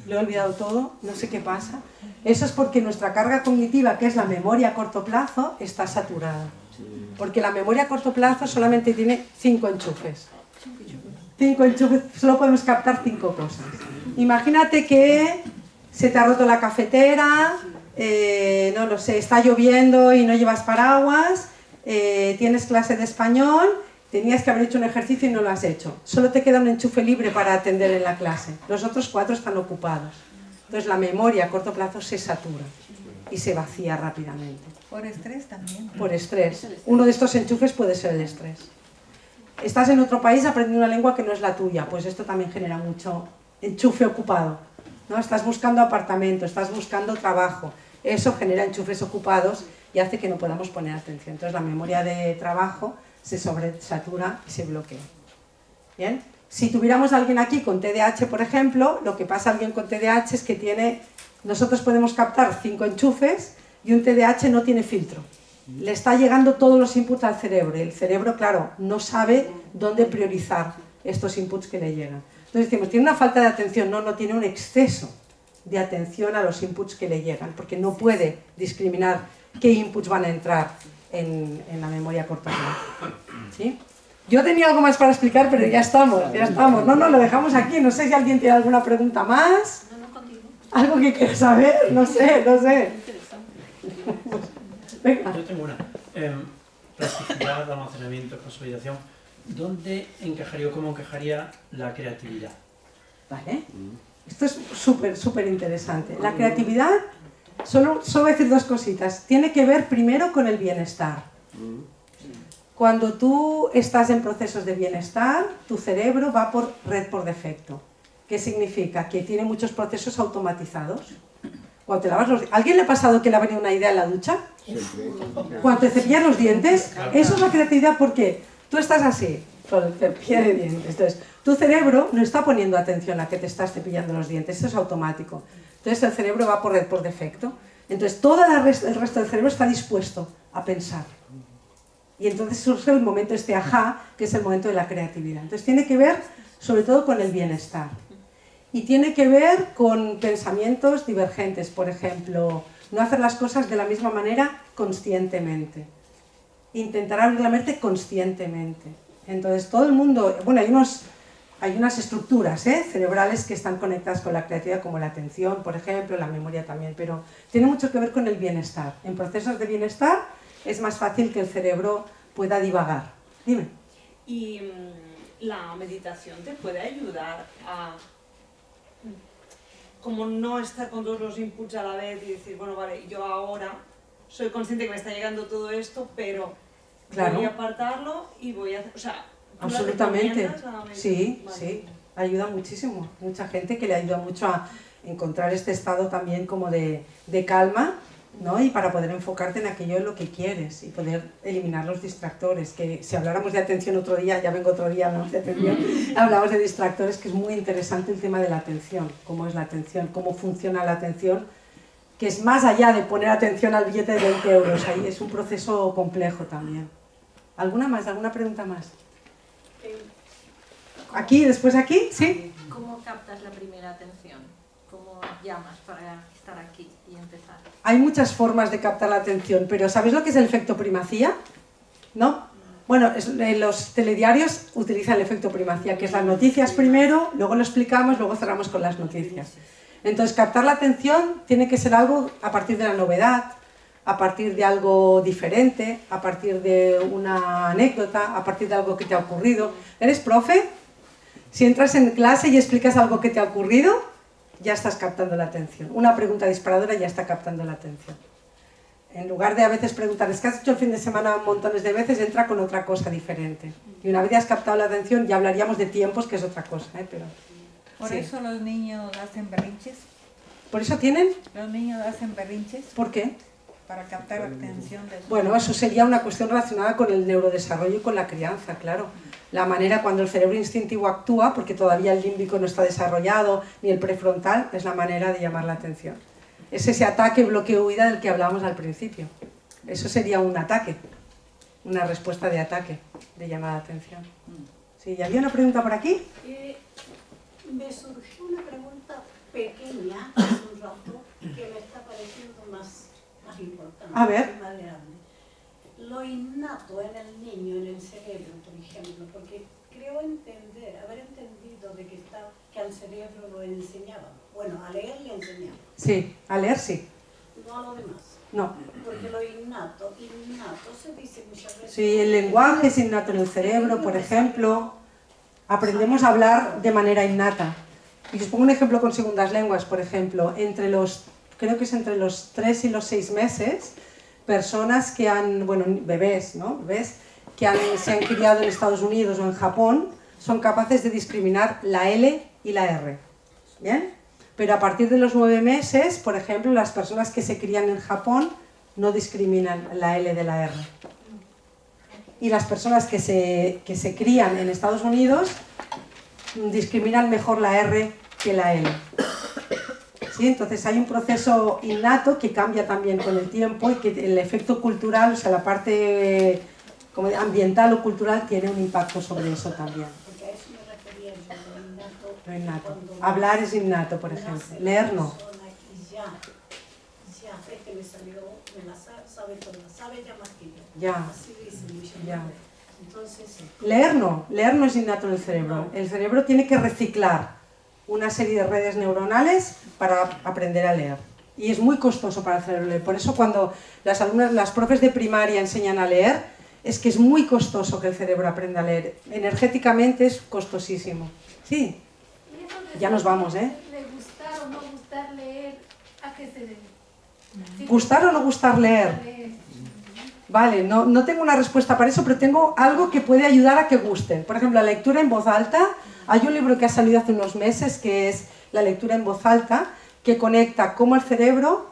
lo he olvidado todo, no sé qué pasa. Eso es porque nuestra carga cognitiva, que es la memoria a corto plazo, está saturada. Porque la memoria a corto plazo solamente tiene 5 enchufes. 5 enchufes, solo podemos captar 5 cosas. Imagínate que se te ha roto la cafetera, no lo sé, está lloviendo y no llevas paraguas, tienes clase de español, tenías que haber hecho un ejercicio y no lo has hecho. Solo te queda un enchufe libre para atender en la clase. Los otros 4 están ocupados. Entonces la memoria a corto plazo se satura y se vacía rápidamente. Por estrés también. Por estrés. Uno de estos enchufes puede ser el estrés. Estás en otro país aprendiendo una lengua que no es la tuya, pues esto también genera mucho enchufe ocupado, ¿no? Estás buscando apartamento, estás buscando trabajo, eso genera enchufes ocupados y hace que no podamos poner atención. Entonces la memoria de trabajo se sobresatura y se bloquea. ¿Bien? Si tuviéramos a alguien aquí con TDAH, por ejemplo, lo que pasa a alguien con TDAH es que nosotros podemos captar 5 enchufes y un TDAH no tiene filtro. Le está llegando todos los inputs al cerebro y el cerebro, claro, no sabe dónde priorizar estos inputs que le llegan. Entonces decimos, tiene una falta de atención, no tiene un exceso de atención a los inputs que le llegan, porque no puede discriminar qué inputs van a entrar en la memoria a corto plazo. ¿Sí? Yo tenía algo más para explicar, pero ya estamos. No, lo dejamos aquí. No sé si alguien tiene alguna pregunta más. ¿Algo que quieras saber? No sé. Venga. Yo tengo una. Plasticidad, almacenamiento, consolidación. ¿Dónde encajaría o cómo encajaría la creatividad? Vale. Esto es súper interesante. La creatividad, solo voy a decir 2 cositas. Tiene que ver primero con el bienestar. Cuando tú estás en procesos de bienestar, tu cerebro va por red por defecto. ¿Qué significa? Que tiene muchos procesos automatizados. Cuando te lavas los dientes, ¿alguien le ha pasado que le ha venido una idea en la ducha? Cuando te cepillas los dientes, eso es la creatividad porque tú estás así, con el cepillo de dientes. Entonces, tu cerebro no está poniendo atención a que te estás cepillando los dientes, eso es automático. Entonces el cerebro va por red por defecto. Entonces todo el resto del cerebro está dispuesto a pensar. Y entonces surge el momento ajá, que es el momento de la creatividad. Entonces tiene que ver sobre todo con el bienestar. Y tiene que ver con pensamientos divergentes, por ejemplo, no hacer las cosas de la misma manera conscientemente. Intentar abrir la mente conscientemente. Entonces todo el mundo, bueno, hay unas estructuras cerebrales que están conectadas con la creatividad, como la atención, por ejemplo, la memoria también, pero tiene mucho que ver con el bienestar. En procesos de bienestar es más fácil que el cerebro pueda divagar. Dime. Y la meditación te puede ayudar a como no estar con todos los inputs a la vez y decir, bueno, vale, yo ahora soy consciente que me está llegando todo esto, pero voy a apartarlo y voy a hacer, o sea, absolutamente, sí, ayuda muchísimo. Mucha gente que le ayuda mucho a encontrar este estado también como de calma, ¿no? Y para poder enfocarte en aquello en lo que quieres y poder eliminar los distractores, que si habláramos de atención otro día, ya vengo otro día, hablamos de atención, hablamos de distractores, que es muy interesante el tema de la atención, cómo es la atención, cómo funciona la atención, que es más allá de poner atención al billete de 20 euros, ahí es un proceso complejo también. ¿Alguna pregunta más? ¿Aquí, después aquí? ¿Sí? ¿Cómo captas la primera atención? ¿Cómo llamas para estar aquí y empezar? Hay muchas formas de captar la atención, pero ¿sabéis lo que es el efecto primacía? ¿No? Bueno, los telediarios utilizan el efecto primacía, que es las noticias primero, luego lo explicamos, luego cerramos con las noticias. Entonces, captar la atención tiene que ser algo a partir de la novedad, a partir de algo diferente, a partir de una anécdota, a partir de algo que te ha ocurrido. ¿Eres profe? Si entras en clase y explicas algo que te ha ocurrido, ya estás captando la atención. Una pregunta disparadora ya está captando la atención. En lugar de a veces preguntar, es que has hecho el fin de semana montones de veces, entra con otra cosa diferente. Y una vez ya has captado la atención, ya hablaríamos de tiempos, que es otra cosa, pero... ¿Por eso los niños hacen berrinches? ¿Por eso tienen? Los niños hacen berrinches. ¿Por qué? Para captar la atención de sus... Bueno, eso sería una cuestión relacionada con el neurodesarrollo y con la crianza, claro. La manera cuando el cerebro instintivo actúa, porque todavía el límbico no está desarrollado, ni el prefrontal, es la manera de llamar la atención. Es ese ataque, bloqueo, huida del que hablábamos al principio. Eso sería un ataque, una respuesta de ataque, de llamar la atención. ¿Sí? ¿Y había una pregunta por aquí? Me surgió una pregunta pequeña hace un rato que me está pareciendo más importante, A ver. más grande. Lo innato en el niño, en el cerebro, por ejemplo, porque creo haber entendido de que al cerebro lo enseñaban. Bueno, a leer le enseñaban. Sí, a leer sí. No a lo demás. No. Porque lo innato se dice muchas veces. Sí, el lenguaje es innato en el cerebro, por ejemplo. Aprendemos a hablar de manera innata. Y os pongo un ejemplo con segundas lenguas, por ejemplo, creo que es entre los 3 y los 6 meses, personas que bebés, ¿no? Bebés que se han criado en Estados Unidos o en Japón, son capaces de discriminar la L y la R. ¿Bien? Pero a partir de los 9 meses, por ejemplo, las personas que se crían en Japón no discriminan la L de la R. Y las personas que se crían en Estados Unidos discriminan mejor la R que la L. ¿Sí? Entonces hay un proceso innato que cambia también con el tiempo y que el efecto cultural, o sea, la parte como ambiental o cultural tiene un impacto sobre eso también. Porque a eso me refería yo, lo innato. Hablar es innato, por ejemplo. Leer no. Ya, es que me salió, me la sabe toda, sabe ya más que yo. Ya. Así dice mucho. Ya. Entonces, leer no es innato en el cerebro. El cerebro tiene que reciclar una serie de redes neuronales para aprender a leer. Y es muy costoso para el cerebro leer. Por eso cuando las profes de primaria enseñan a leer, es que es muy costoso que el cerebro aprenda a leer. Energéticamente es costosísimo. Sí. Ya nos vamos, ¿eh? ¿De gustar o no gustar leer? ¿A qué se debe? ¿Gustar o no gustar leer? Vale, no tengo una respuesta para eso, pero tengo algo que puede ayudar a que gusten. Por ejemplo, la lectura en voz alta. Hay un libro que ha salido hace unos meses que es La lectura en voz alta, que conecta cómo el cerebro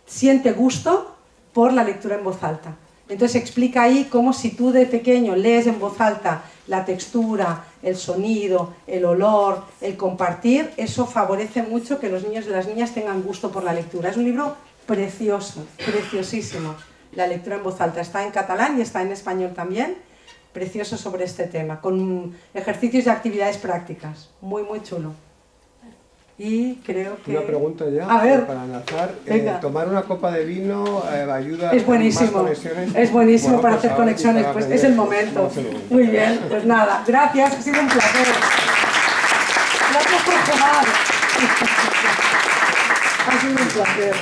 siente gusto por la lectura en voz alta. Entonces explica ahí cómo si tú de pequeño lees en voz alta la textura, el sonido, el olor, el compartir, eso favorece mucho que los niños y las niñas tengan gusto por la lectura. Es un libro precioso, preciosísimo. La lectura en voz alta está en catalán y está en español también. Precioso sobre este tema, con ejercicios y actividades prácticas. Muy, muy chulo. Y creo que... Una pregunta ya, a ver, para enlazar. Tomar una copa de vino ayuda es buenísimo, a más conexiones. es buenísimo Bueno, para pues hacer conexiones, pues es el momento. Muy bien, pues nada, gracias, ha sido un placer. Gracias por jugar. Ha sido un placer.